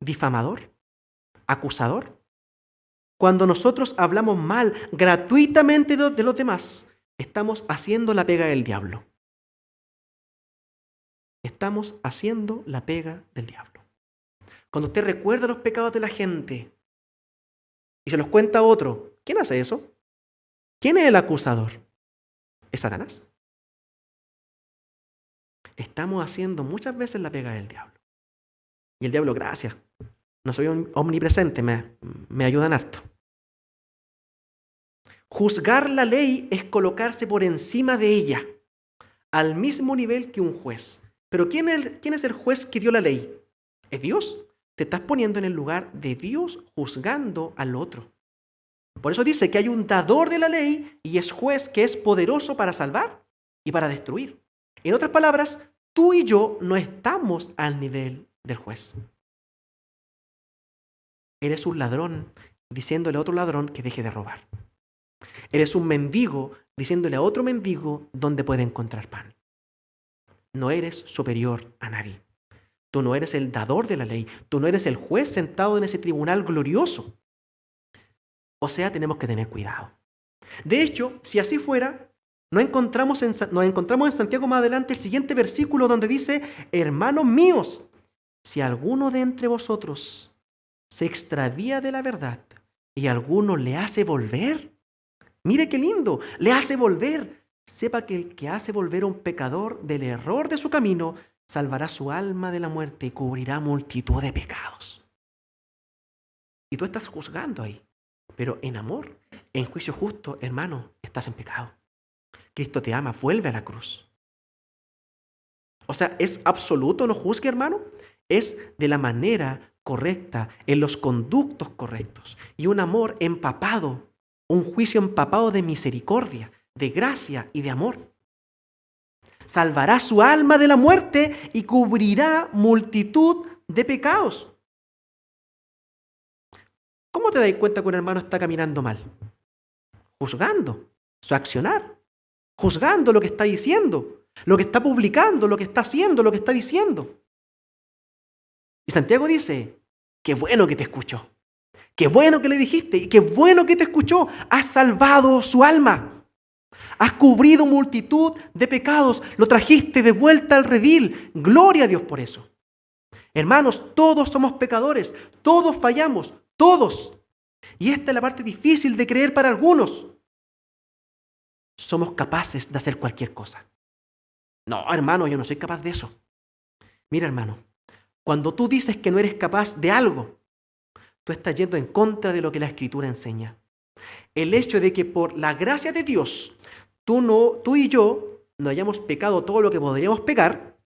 difamador, acusador. Cuando nosotros hablamos mal gratuitamente de los demás, estamos haciendo la pega del diablo. Estamos haciendo la pega del diablo. Cuando usted recuerda los pecados de la gente y se los cuenta a otro, ¿quién hace eso? ¿Quién es el acusador? ¿Es Satanás? Estamos haciendo muchas veces la pega del diablo. Y el diablo, gracias, no soy omnipresente, me ayudan harto. Juzgar la ley es colocarse por encima de ella, al mismo nivel que un juez. Pero ¿quién es el juez que dio la ley? ¿Es Dios? Te estás poniendo en el lugar de Dios juzgando al otro. Por eso dice que hay un dador de la ley y es juez que es poderoso para salvar y para destruir. En otras palabras, tú y yo no estamos al nivel del juez. Eres un ladrón diciéndole a otro ladrón que deje de robar. Eres un mendigo diciéndole a otro mendigo dónde puede encontrar pan. No eres superior a nadie. Tú no eres el dador de la ley. Tú no eres el juez sentado en ese tribunal glorioso. O sea, tenemos que tener cuidado. De hecho, si así fuera, nos encontramos en Santiago más adelante el siguiente versículo donde dice: hermanos míos, si alguno de entre vosotros se extravía de la verdad y alguno le hace volver, mire qué lindo, le hace volver. Sepa que el que hace volver a un pecador del error de su camino, salvará su alma de la muerte y cubrirá multitud de pecados. Y tú estás juzgando ahí, pero en amor, en juicio justo, hermano, estás en pecado. Cristo te ama, vuelve a la cruz. O sea, ¿es absoluto no juzgue, hermano? Es de la manera correcta, en los conductos correctos. Y un amor empapado, un juicio empapado de misericordia, de gracia y de amor. Salvará su alma de la muerte y cubrirá multitud de pecados. ¿Cómo te das cuenta que un hermano está caminando mal? Juzgando su accionar, juzgando lo que está diciendo, lo que está publicando, lo que está haciendo, lo que está diciendo. Y Santiago dice: qué bueno que te escuchó, qué bueno que le dijiste y qué bueno que te escuchó. Has salvado su alma. Has cubrido multitud de pecados, lo trajiste de vuelta al redil. Gloria a Dios por eso. Hermanos, todos somos pecadores, todos fallamos, todos. Y esta es la parte difícil de creer para algunos. Somos capaces de hacer cualquier cosa. No, hermano, yo no soy capaz de eso. Mira, hermano, cuando tú dices que no eres capaz de algo, tú estás yendo en contra de lo que la Escritura enseña. El hecho de que por la gracia de Dios tú y yo no hayamos pecado todo lo que podríamos pecar,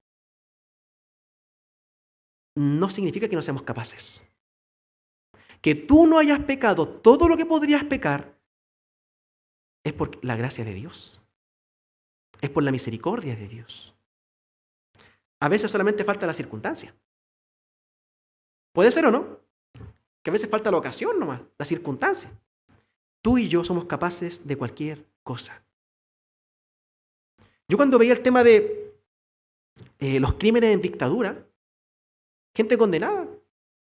no significa que no seamos capaces. Que tú no hayas pecado todo lo que podrías pecar es por la gracia de Dios. Es por la misericordia de Dios. A veces solamente falta la circunstancia. Puede ser o no, que a veces falta la ocasión nomás, la circunstancia. Tú y yo somos capaces de cualquier cosa. Yo cuando veía el tema de los crímenes en dictadura, gente condenada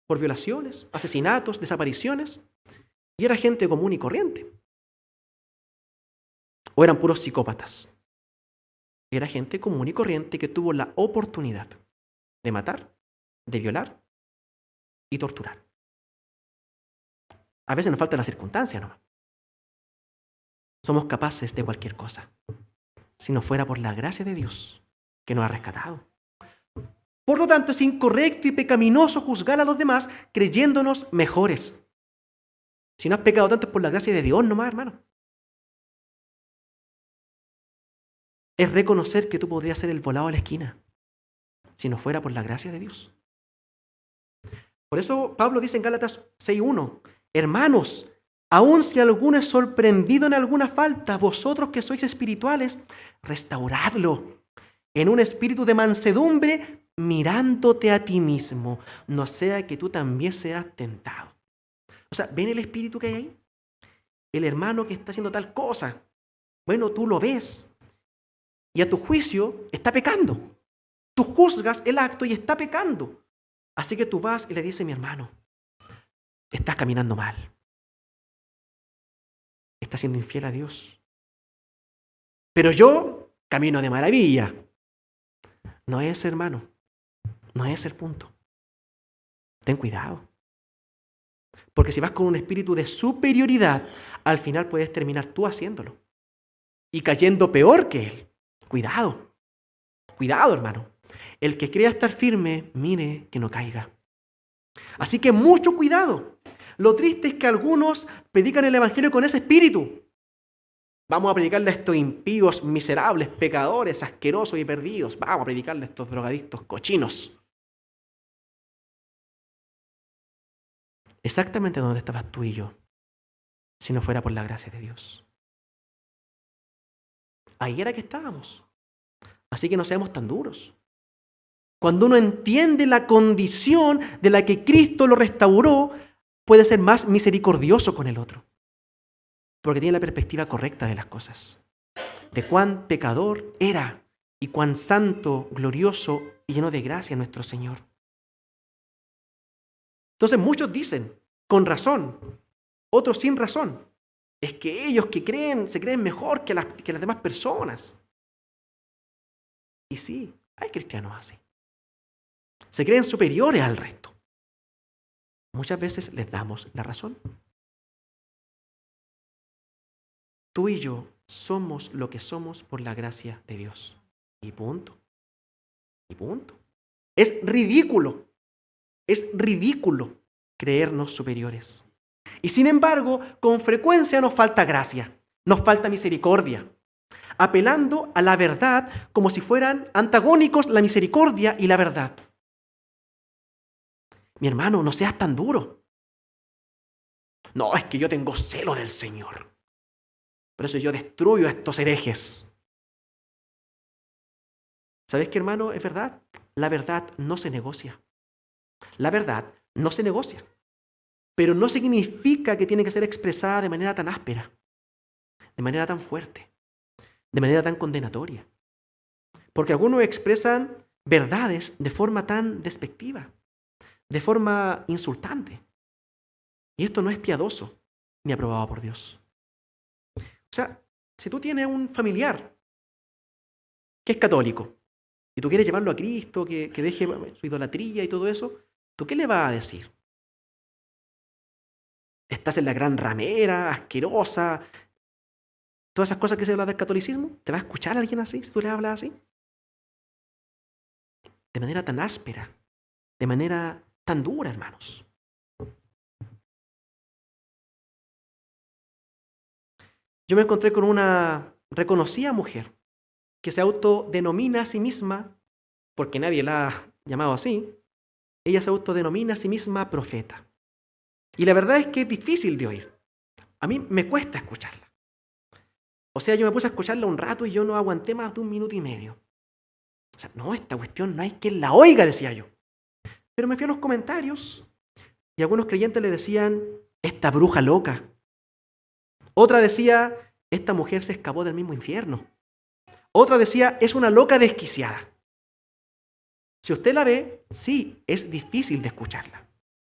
por violaciones, asesinatos, desapariciones, y era gente común y corriente. O eran puros psicópatas. Era gente común y corriente que tuvo la oportunidad de matar, de violar y torturar. A veces nos falta la circunstancia nomás. Somos capaces de cualquier cosa, si no fuera por la gracia de Dios que nos ha rescatado. Por lo tanto, es incorrecto y pecaminoso juzgar a los demás creyéndonos mejores. Si no has pecado tanto es por la gracia de Dios nomás, hermano. Es reconocer que tú podrías ser el volado a la esquina si no fuera por la gracia de Dios. Por eso Pablo dice en Gálatas 6:1, hermanos, Aun si alguno es sorprendido en alguna falta, vosotros que sois espirituales, restauradlo en un espíritu de mansedumbre, mirándote a ti mismo, no sea que tú también seas tentado. O sea, ¿ven el espíritu que hay ahí? El hermano que está haciendo tal cosa. Bueno, tú lo ves y a tu juicio está pecando. Tú juzgas el acto y está pecando. Así que tú vas y le dices, mi hermano, estás caminando mal. Estás siendo infiel a Dios. Pero yo camino de maravilla. No es, hermano. No es el punto. Ten cuidado. Porque si vas con un espíritu de superioridad, al final puedes terminar tú haciéndolo. Y cayendo peor que él. Cuidado. Cuidado, hermano. El que crea estar firme, mire que no caiga. Así que mucho cuidado. Lo triste es que algunos predican el evangelio con ese espíritu. Vamos a predicarle a estos impíos, miserables, pecadores, asquerosos y perdidos. Vamos a predicarle a estos drogadictos cochinos. Exactamente donde estabas tú y yo, si no fuera por la gracia de Dios. Ahí era que estábamos. Así que no seamos tan duros. Cuando uno entiende la condición de la que Cristo lo restauró, puede ser más misericordioso con el otro. Porque tiene la perspectiva correcta de las cosas. De cuán pecador era y cuán santo, glorioso y lleno de gracia nuestro Señor. Entonces muchos dicen, con razón, otros sin razón, es que ellos que creen, se creen mejor que las demás personas. Y sí, hay cristianos así. Se creen superiores al resto. Muchas veces les damos la razón. Tú y yo somos lo que somos por la gracia de Dios. Y punto. Y punto. Es ridículo creernos superiores. Y sin embargo, con frecuencia nos falta gracia, nos falta misericordia, apelando a la verdad como si fueran antagónicos la misericordia y la verdad. Mi hermano, no seas tan duro. No, es que yo tengo celo del Señor. Por eso yo destruyo a estos herejes. ¿Sabes qué, hermano? Es verdad. La verdad no se negocia. La verdad no se negocia. Pero no significa que tiene que ser expresada de manera tan áspera, de manera tan fuerte, de manera tan condenatoria. Porque algunos expresan verdades de forma tan despectiva, de forma insultante. Y esto no es piadoso ni aprobado por Dios. O sea, si tú tienes un familiar que es católico y tú quieres llevarlo a Cristo, que deje su idolatría y todo eso, ¿tú qué le vas a decir? Estás en la gran ramera, asquerosa, todas esas cosas que se hablan del catolicismo. ¿Te va a escuchar alguien así si tú le hablas así? De manera tan áspera, de manera tan dura, hermanos. Yo me encontré con una reconocida mujer que se autodenomina a sí misma, porque nadie la ha llamado así, ella se autodenomina a sí misma profeta. Y la verdad es que es difícil de oír. A mí me cuesta escucharla. O sea, yo me puse a escucharla un rato y yo no aguanté más de 1 minuto y medio. O sea, no, esta cuestión no hay quien la oiga, decía yo. Pero me fui a los comentarios y algunos creyentes le decían, esta bruja loca. Otra decía, esta mujer se escapó del mismo infierno. Otra decía, es una loca desquiciada. Si usted la ve, sí, es difícil de escucharla.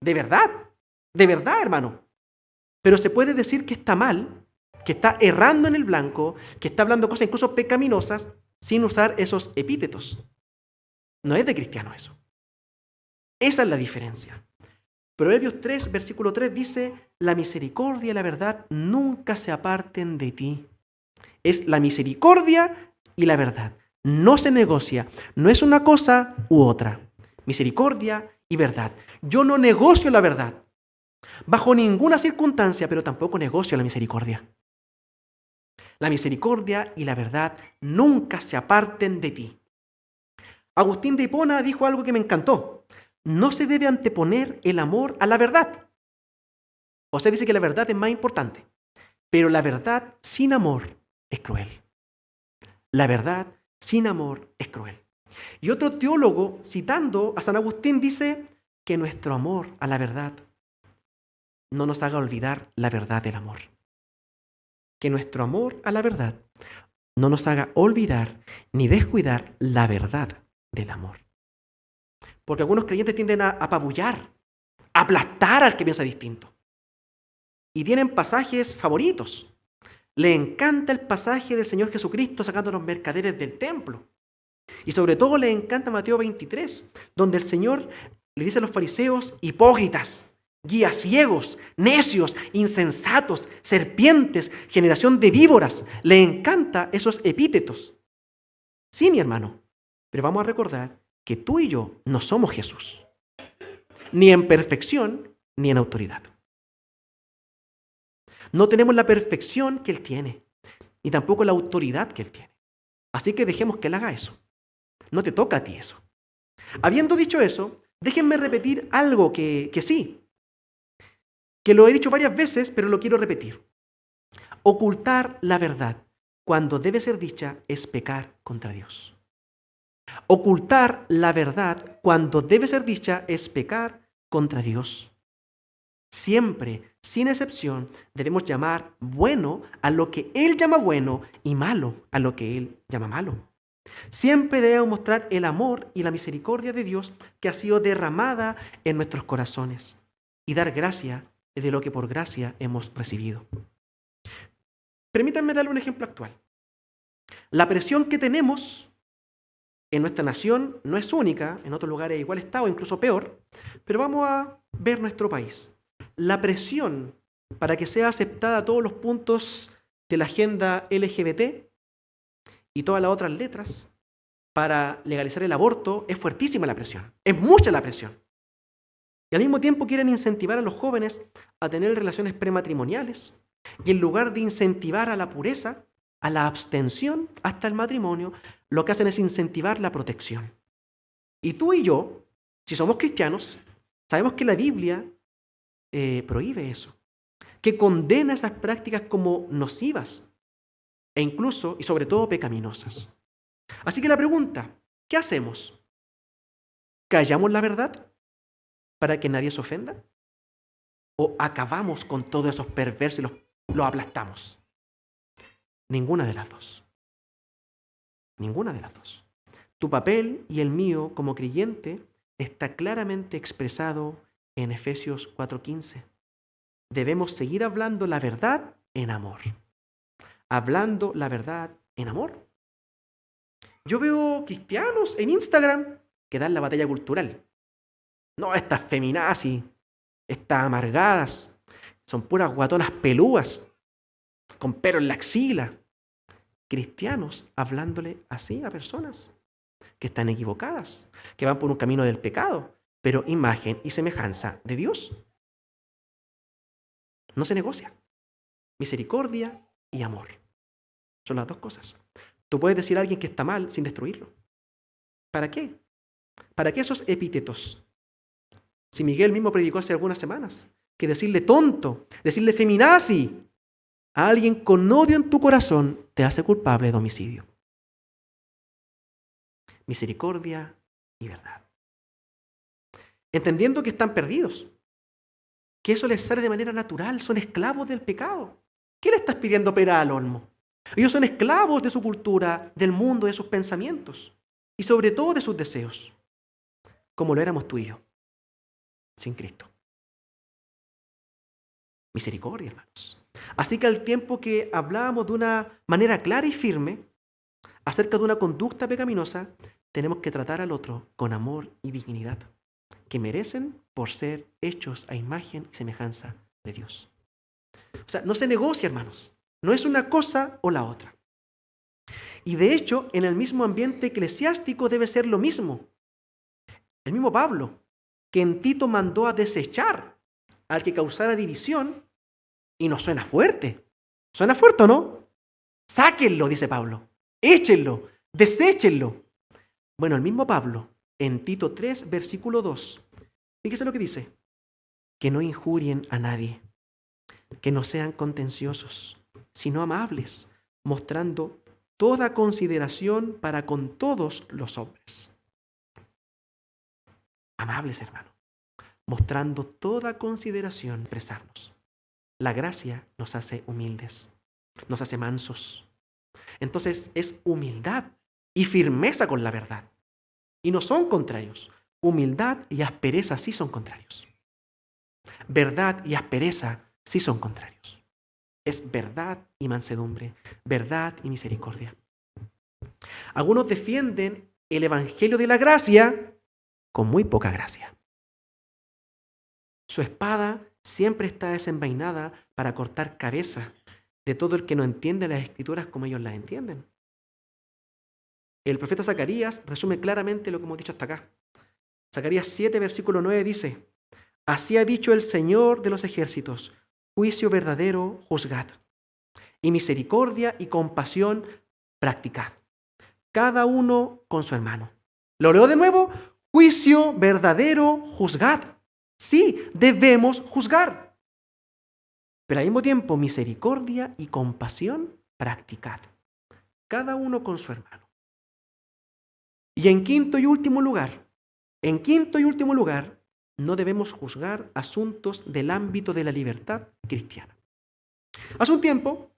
De verdad, hermano. Pero se puede decir que está mal, que está errando en el blanco, que está hablando cosas incluso pecaminosas, sin usar esos epítetos. No es de cristiano eso. Esa es la diferencia. Proverbios 3, versículo 3 dice, la misericordia y la verdad nunca se aparten de ti. Es la misericordia y la verdad. No se negocia. No es una cosa u otra. Misericordia y verdad. Yo no negocio la verdad. Bajo ninguna circunstancia, pero tampoco negocio la misericordia. La misericordia y la verdad nunca se aparten de ti. Agustín de Hipona dijo algo que me encantó. No se debe anteponer el amor a la verdad. O O sea, dice que la verdad es más importante. Pero la verdad sin amor es cruel. La verdad sin amor es cruel. Y otro teólogo, citando a San Agustín, dice que nuestro amor a la verdad no nos haga olvidar la verdad del amor. Que nuestro amor a la verdad no nos haga olvidar ni descuidar la verdad del amor. Porque algunos creyentes tienden a apabullar, a aplastar al que piensa distinto. Y tienen pasajes favoritos. Le encanta el pasaje del Señor Jesucristo sacando a los mercaderes del templo. Y sobre todo le encanta Mateo 23, donde el Señor le dice a los fariseos: hipócritas, guías ciegos, necios, insensatos, serpientes, generación de víboras. Le encanta esos epítetos. Sí, mi hermano, pero vamos a recordar que tú y yo no somos Jesús, ni en perfección ni en autoridad. No tenemos la perfección que Él tiene, ni tampoco la autoridad que Él tiene. Así que dejemos que Él haga eso. No te toca a ti eso. Habiendo dicho eso, déjenme repetir algo que sí, que lo he dicho varias veces, pero lo quiero repetir. Ocultar la verdad cuando debe ser dicha es pecar contra Dios. Ocultar la verdad cuando debe ser dicha es pecar contra Dios. Siempre, sin excepción, debemos llamar bueno a lo que Él llama bueno y malo a lo que Él llama malo. Siempre debemos mostrar el amor y la misericordia de Dios que ha sido derramada en nuestros corazones y dar gracia de lo que por gracia hemos recibido. Permítanme darle un ejemplo actual. La presión que tenemos en nuestra nación no es única, en otros lugares igual está o incluso peor, pero vamos a ver nuestro país. La presión para que sea aceptada todos los puntos de la agenda LGBT y todas las otras letras para legalizar el aborto es fuertísima la presión, es mucha la presión. Y al mismo tiempo quieren incentivar a los jóvenes a tener relaciones prematrimoniales y en lugar de incentivar a la pureza, a la abstención hasta el matrimonio, lo que hacen es incentivar la protección. Y tú y yo, si somos cristianos, sabemos que la Biblia prohíbe eso, que condena esas prácticas como nocivas e incluso y sobre todo pecaminosas. Así que la pregunta, ¿qué hacemos? ¿Callamos la verdad para que nadie se ofenda? ¿O acabamos con todos esos perversos y los aplastamos? Ninguna de las dos. Ninguna de las dos. Tu papel y el mío como creyente está claramente expresado en Efesios 4:15. Debemos seguir hablando la verdad en amor. Hablando la verdad en amor. Yo veo cristianos en Instagram que dan la batalla cultural. No, estas feminazis, estas amargadas, son puras guatonas pelúas, con pelo en la axila. Cristianos hablándole así a personas que están equivocadas, que van por un camino del pecado, pero imagen y semejanza de Dios. No se negocia. Misericordia y amor. Son las dos cosas. Tú puedes decir a alguien que está mal sin destruirlo. ¿Para qué? ¿Para qué esos epítetos? Si Miguel mismo predicó hace algunas semanas que decirle tonto, decirle feminazi a alguien con odio en tu corazón te hace culpable de homicidio. Misericordia y verdad. Entendiendo que están perdidos, que eso les sale de manera natural, son esclavos del pecado. ¿Qué le estás pidiendo pera al olmo? Ellos son esclavos de su cultura, del mundo, de sus pensamientos y sobre todo de sus deseos, como lo éramos tú y yo, sin Cristo. Misericordia, hermanos. Así que al tiempo que hablábamos de una manera clara y firme acerca de una conducta pecaminosa, tenemos que tratar al otro con amor y dignidad, que merecen por ser hechos a imagen y semejanza de Dios. O sea, no se negocia, hermanos. No es una cosa o la otra. Y de hecho, en el mismo ambiente eclesiástico debe ser lo mismo. El mismo Pablo, que en Tito mandó a desechar al que causara división, y nos suena fuerte. ¿Suena fuerte o no? Sáquenlo, dice Pablo. Échenlo, deséchenlo. Bueno, el mismo Pablo, en Tito 3, versículo 2, fíjese lo que dice. Que no injurien a nadie, que no sean contenciosos, sino amables, mostrando toda consideración para con todos los hombres. Amables, hermano, mostrando toda consideración, expresarnos. La gracia nos hace humildes, nos hace mansos. Entonces es humildad y firmeza con la verdad. Y no son contrarios. Humildad y aspereza sí son contrarios. Verdad y aspereza sí son contrarios. Es verdad y mansedumbre, verdad y misericordia. Algunos defienden el evangelio de la gracia con muy poca gracia. Su espada siempre está desenvainada para cortar cabeza de todo el que no entiende las escrituras como ellos las entienden. El profeta Zacarías resume claramente lo que hemos dicho hasta acá. Zacarías 7, versículo 9 dice: así ha dicho el Señor de los ejércitos, juicio verdadero juzgad, y misericordia y compasión practicad, cada uno con su hermano. Lo leo de nuevo: juicio verdadero juzgad. Sí, debemos juzgar. Pero al mismo tiempo, misericordia y compasión practicad, cada uno con su hermano. Y en quinto y último lugar, no debemos juzgar asuntos del ámbito de la libertad cristiana. Hace un tiempo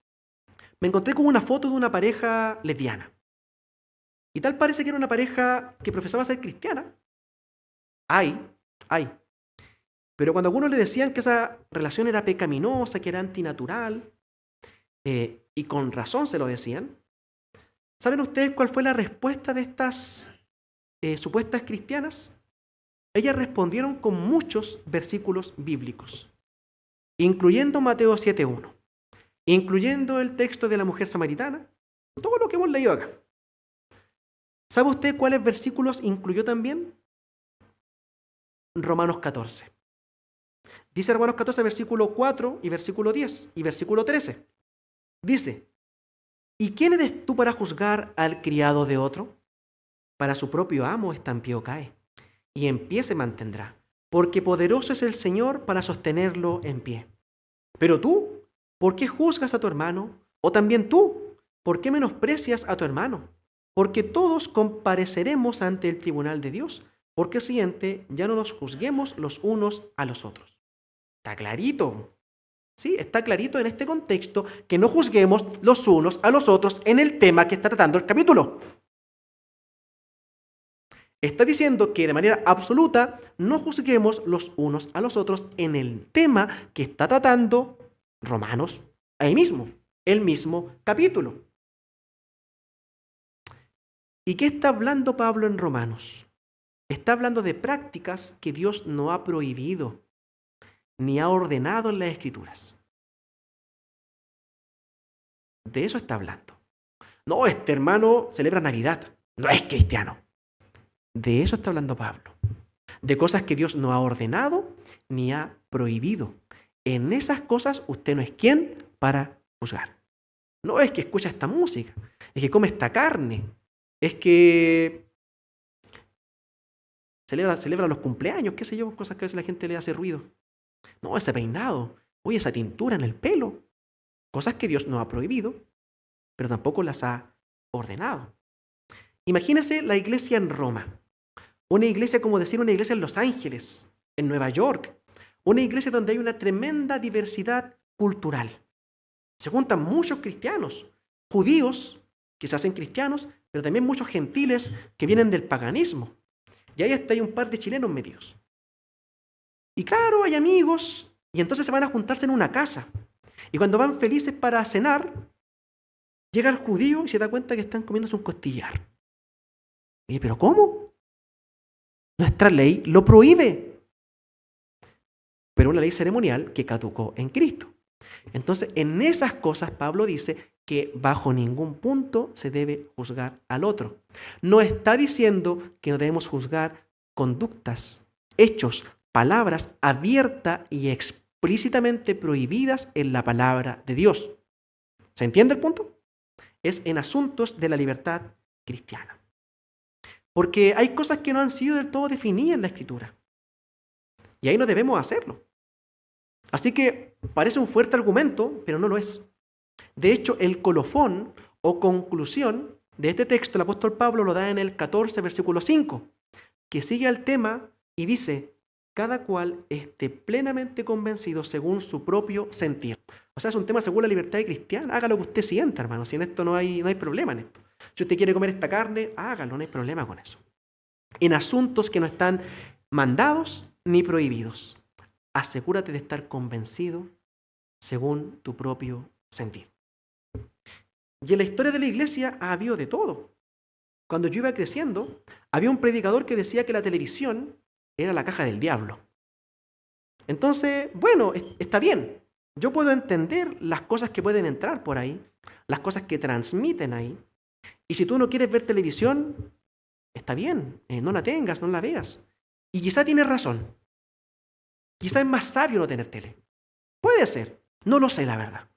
me encontré con una foto de una pareja lesbiana. Y tal parece que era una pareja que profesaba ser cristiana. Hay. Pero cuando algunos le decían que esa relación era pecaminosa, que era antinatural, y con razón se lo decían, ¿saben ustedes cuál fue la respuesta de estas supuestas cristianas? Ellas respondieron con muchos versículos bíblicos, incluyendo Mateo 7:1, incluyendo el texto de la mujer samaritana, todo lo que hemos leído acá. ¿Sabe usted cuáles versículos incluyó también? Romanos 14. Dice Romanos 14, versículo 4 y versículo 10 y versículo 13. Dice: ¿y quién eres tú para juzgar al criado de otro? Para su propio amo está en pie o cae, y en pie se mantendrá, porque poderoso es el Señor para sostenerlo en pie. Pero tú, ¿por qué juzgas a tu hermano? O también tú, ¿por qué menosprecias a tu hermano? Porque todos compareceremos ante el tribunal de Dios. Porque siguiente, ya no nos juzguemos los unos a los otros. Está clarito. Sí, está clarito en este contexto que no juzguemos los unos a los otros en el tema que está tratando el capítulo. Está diciendo que de manera absoluta no juzguemos los unos a los otros en el tema que está tratando Romanos ahí mismo, el mismo capítulo. ¿Y qué está hablando Pablo en Romanos? Está hablando de prácticas que Dios no ha prohibido ni ha ordenado en las Escrituras. De eso está hablando. No, este hermano celebra Navidad, no es cristiano. De eso está hablando Pablo. De cosas que Dios no ha ordenado ni ha prohibido. En esas cosas usted no es quien para juzgar. No es que escucha esta música, es que come esta carne, es que celebra los cumpleaños, qué sé yo, cosas que a veces la gente le hace ruido. No, ese peinado, oye, esa tintura en el pelo. Cosas que Dios no ha prohibido, pero tampoco las ha ordenado. Imagínese la iglesia en Roma. Una iglesia, como decir, una iglesia en Los Ángeles, en Nueva York. Una iglesia donde hay una tremenda diversidad cultural. Se juntan muchos cristianos, judíos que se hacen cristianos, pero también muchos gentiles que vienen del paganismo. Y ahí está, hay un par de chilenos metidos. Y claro, hay amigos, y entonces se van a juntarse en una casa. Y cuando van felices para cenar, llega el judío y se da cuenta que están comiéndose un costillar. Y ¿pero cómo? Nuestra ley lo prohíbe. Pero una ley ceremonial que caducó en Cristo. Entonces, en esas cosas Pablo dice que bajo ningún punto se debe juzgar al otro. No está diciendo que no debemos juzgar conductas, hechos, palabras abiertas y explícitamente prohibidas en la palabra de Dios. ¿Se entiende el punto? Es en asuntos de la libertad cristiana. Porque hay cosas que no han sido del todo definidas en la Escritura. Y ahí no debemos hacerlo. Así que parece un fuerte argumento, pero no lo es. De hecho, el colofón o conclusión de este texto, el apóstol Pablo lo da en el 14, versículo 5, que sigue al tema y dice: cada cual esté plenamente convencido según su propio sentir. O sea, es un tema según la libertad cristiana. Haga lo que usted sienta, hermano. Si en esto no hay problema en esto. Si usted quiere comer esta carne, hágalo, no hay problema con eso. En asuntos que no están mandados ni prohibidos, asegúrate de estar convencido según tu propio sentir. Y en la historia de la iglesia ha habido de todo. Cuando yo iba creciendo, había un predicador que decía que la televisión era la caja del diablo. Entonces, bueno, está bien. Yo puedo entender las cosas que pueden entrar por ahí, las cosas que transmiten ahí. Y si tú no quieres ver televisión, está bien, no la tengas, no la veas. Y quizá tienes razón. Quizá es más sabio no tener tele. Puede ser, no lo sé la verdad.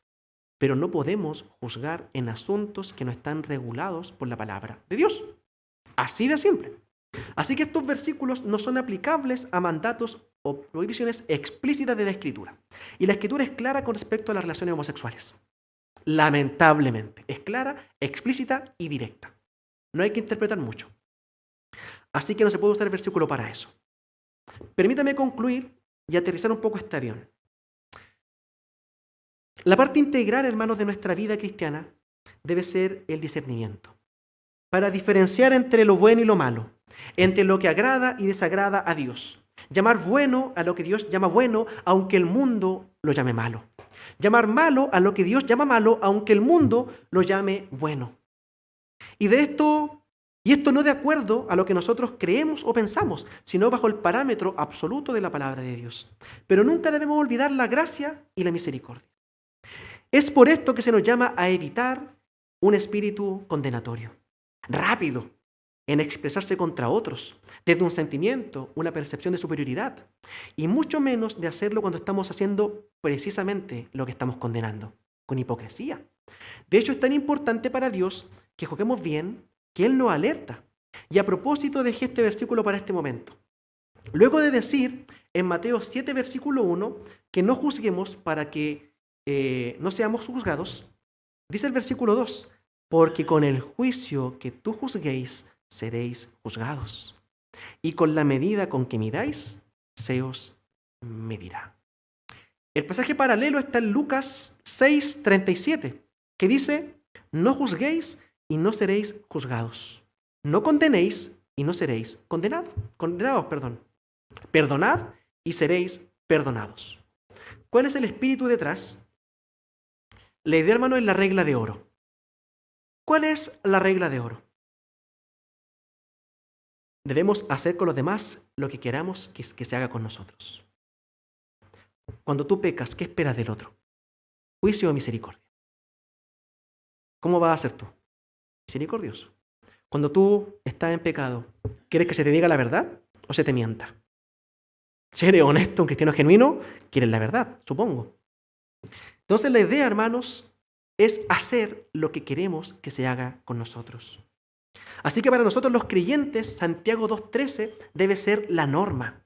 Pero no podemos juzgar en asuntos que no están regulados por la palabra de Dios. Así de siempre. Así que estos versículos no son aplicables a mandatos o prohibiciones explícitas de la Escritura. Y la Escritura es clara con respecto a las relaciones homosexuales. Lamentablemente. Es clara, explícita y directa. No hay que interpretar mucho. Así que no se puede usar el versículo para eso. Permítame concluir y aterrizar un poco este avión. La parte integral, hermanos, de nuestra vida cristiana debe ser el discernimiento. Para diferenciar entre lo bueno y lo malo, entre lo que agrada y desagrada a Dios. Llamar bueno a lo que Dios llama bueno, aunque el mundo lo llame malo. Llamar malo a lo que Dios llama malo, aunque el mundo lo llame bueno. Y esto no de acuerdo a lo que nosotros creemos o pensamos, sino bajo el parámetro absoluto de la palabra de Dios. Pero nunca debemos olvidar la gracia y la misericordia. Es por esto que se nos llama a evitar un espíritu condenatorio, rápido en expresarse contra otros, desde un sentimiento, una percepción de superioridad, y mucho menos de hacerlo cuando estamos haciendo precisamente lo que estamos condenando, con hipocresía. De hecho, es tan importante para Dios que juzguemos bien, que Él nos alerta. Y a propósito, dejé este versículo para este momento. Luego de decir en Mateo 7, versículo 1, que no juzguemos para que no seamos juzgados, dice el versículo 2, porque con el juicio que tú juzguéis, seréis juzgados. Y con la medida con que midáis, se os medirá. El pasaje paralelo está en Lucas 6:37, que dice: no juzguéis y no seréis juzgados. No condenéis y no seréis condenados. Perdonad y seréis perdonados. ¿Cuál es el espíritu detrás? La idea, hermano, es la regla de oro. ¿Cuál es la regla de oro? Debemos hacer con los demás lo que queramos que se haga con nosotros. Cuando tú pecas, ¿qué esperas del otro? ¿Juicio o misericordia? ¿Cómo vas a ser tú? Misericordioso. Cuando tú estás en pecado, ¿quieres que se te diga la verdad o se te mienta? Si eres honesto, un cristiano genuino, quieres la verdad, supongo. Entonces la idea, hermanos, es hacer lo que queremos que se haga con nosotros. Así que para nosotros los creyentes, Santiago 2:13 debe ser la norma,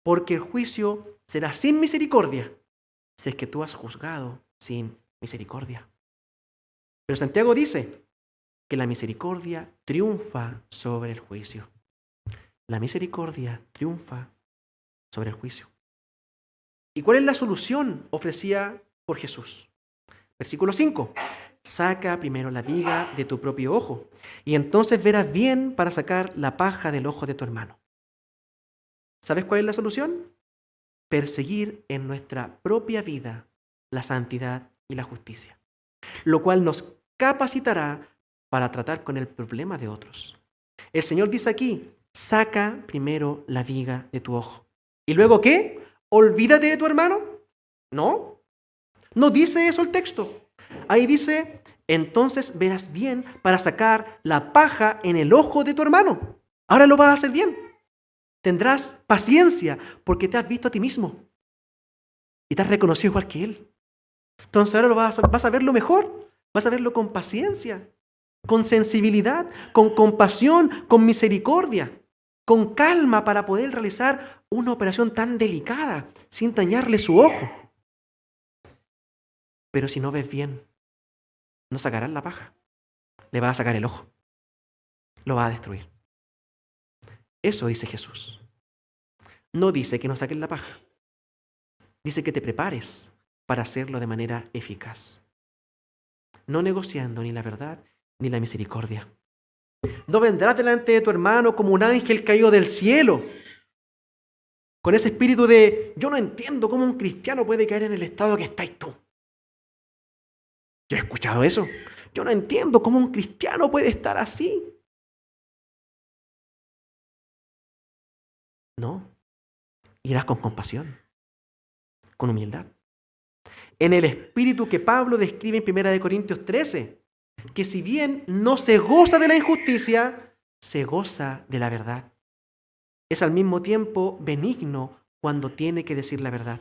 porque el juicio será sin misericordia si es que tú has juzgado sin misericordia. Pero Santiago dice que la misericordia triunfa sobre el juicio. La misericordia triunfa sobre el juicio. ¿Y cuál es la solución ofrecida por Jesús? Versículo 5. Saca primero la viga de tu propio ojo, y entonces verás bien para sacar la paja del ojo de tu hermano. ¿Sabes cuál es la solución? Perseguir en nuestra propia vida la santidad y la justicia, lo cual nos capacitará para tratar con el problema de otros. El Señor dice aquí: saca primero la viga de tu ojo. ¿Y luego qué? ¿Olvídate de tu hermano? No dice eso el texto. Ahí dice: entonces verás bien para sacar la paja en el ojo de tu hermano. Ahora lo vas a hacer bien. Tendrás paciencia porque te has visto a ti mismo y te has reconocido igual que él. Entonces ahora vas a verlo mejor. Vas a verlo con paciencia, con sensibilidad, con compasión, con misericordia, con calma, para poder realizar una operación tan delicada sin dañarle su ojo. Pero si no ves bien, no sacarás la paja. Le vas a sacar el ojo. Lo vas a destruir. Eso dice Jesús. No dice que no saques la paja. Dice que te prepares para hacerlo de manera eficaz. No negociando ni la verdad ni la misericordia. No vendrás delante de tu hermano como un ángel caído del cielo, con ese espíritu de yo no entiendo cómo un cristiano puede caer en el estado que estáis tú. Yo he escuchado eso. Yo no entiendo cómo un cristiano puede estar así. No, irás con compasión, con humildad. En el espíritu que Pablo describe en 1 Corintios 13, que si bien no se goza de la injusticia, se goza de la verdad. Es al mismo tiempo benigno cuando tiene que decir la verdad.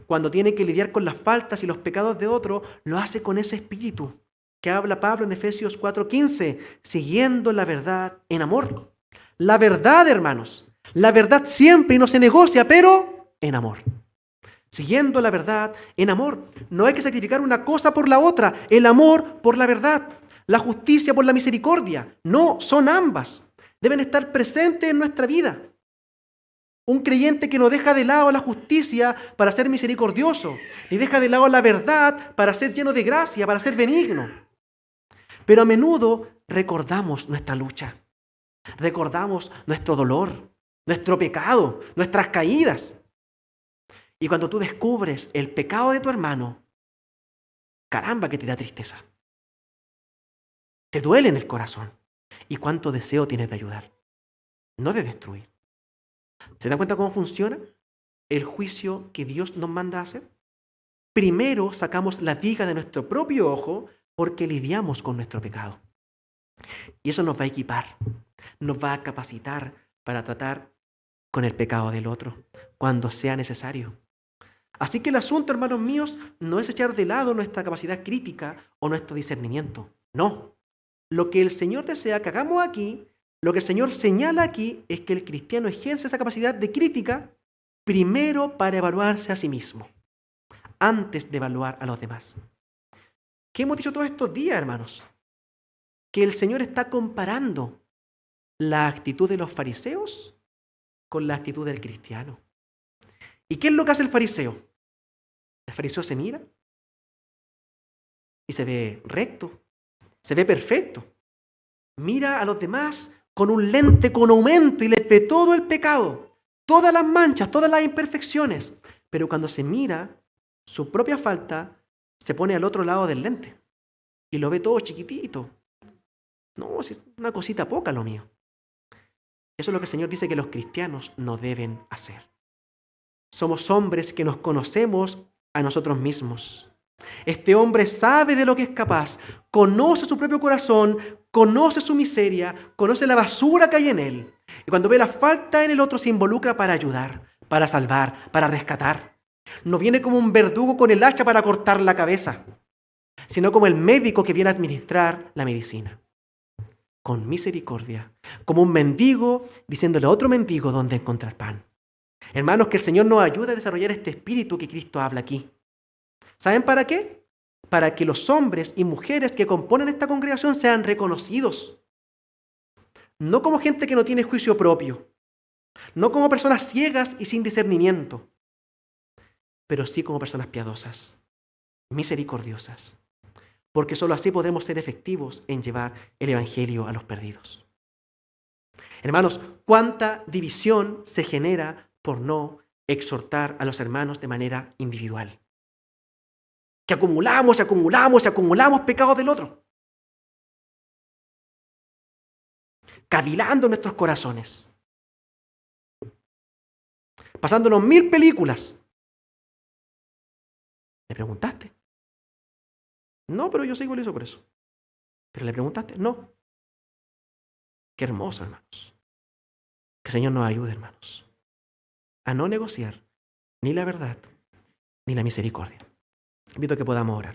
Cuando tiene que lidiar con las faltas y los pecados de otro, lo hace con ese espíritu que habla Pablo en Efesios 4:15, siguiendo la verdad en amor. La verdad, hermanos, la verdad siempre y no se negocia, pero en amor. Siguiendo la verdad en amor. No hay que sacrificar una cosa por la otra, el amor por la verdad, la justicia por la misericordia. No, son ambas. Deben estar presentes en nuestra vida. Un creyente que no deja de lado la justicia para ser misericordioso, ni deja de lado la verdad para ser lleno de gracia, para ser benigno. Pero a menudo recordamos nuestra lucha, recordamos nuestro dolor, nuestro pecado, nuestras caídas. Y cuando tú descubres el pecado de tu hermano, caramba que te da tristeza. Te duele en el corazón. ¿Y cuánto deseo tienes de ayudar? No de destruir. ¿Se dan cuenta cómo funciona el juicio que Dios nos manda a hacer? Primero sacamos la viga de nuestro propio ojo porque lidiamos con nuestro pecado. Y eso nos va a equipar, nos va a capacitar para tratar con el pecado del otro cuando sea necesario. Así que el asunto, hermanos míos, no es echar de lado nuestra capacidad crítica o nuestro discernimiento. No. Lo que el Señor desea que hagamos aquí, lo que el Señor señala aquí, es que el cristiano ejerce esa capacidad de crítica primero para evaluarse a sí mismo, antes de evaluar a los demás. ¿Qué hemos dicho todos estos días, hermanos? Que el Señor está comparando la actitud de los fariseos con la actitud del cristiano. ¿Y qué es lo que hace el fariseo? El fariseo se mira y se ve recto, se ve perfecto. Mira a los demás con un lente con aumento y les ve todo el pecado, todas las manchas, todas las imperfecciones. Pero cuando se mira su propia falta, se pone al otro lado del lente y lo ve todo chiquitito. No, es una cosita poca lo mío. Eso es lo que el Señor dice que los cristianos no deben hacer. Somos hombres que nos conocemos a nosotros mismos. Este hombre sabe de lo que es capaz, conoce su propio corazón, conoce su miseria, conoce la basura que hay en él. Y cuando ve la falta en el otro se involucra para ayudar, para salvar, para rescatar. No viene como un verdugo con el hacha para cortar la cabeza, sino como el médico que viene a administrar la medicina. Con misericordia, como un mendigo diciéndole a otro mendigo dónde encontrar pan. Hermanos, que el Señor nos ayude a desarrollar este espíritu que Cristo habla aquí. ¿Saben para qué? Para que los hombres y mujeres que componen esta congregación sean reconocidos. No como gente que no tiene juicio propio, no como personas ciegas y sin discernimiento, pero sí como personas piadosas, misericordiosas, porque solo así podremos ser efectivos en llevar el evangelio a los perdidos. Hermanos, ¿cuánta división se genera por no exhortar a los hermanos de manera individual? Que acumulamos pecados del otro. Cavilando nuestros corazones. Pasándonos 1000 películas. ¿Le preguntaste? No, pero yo sigo liso por eso. ¿Pero le preguntaste? No. Qué hermoso, hermanos. Que el Señor nos ayude, hermanos, a no negociar ni la verdad ni la misericordia. Invito a que podamos orar.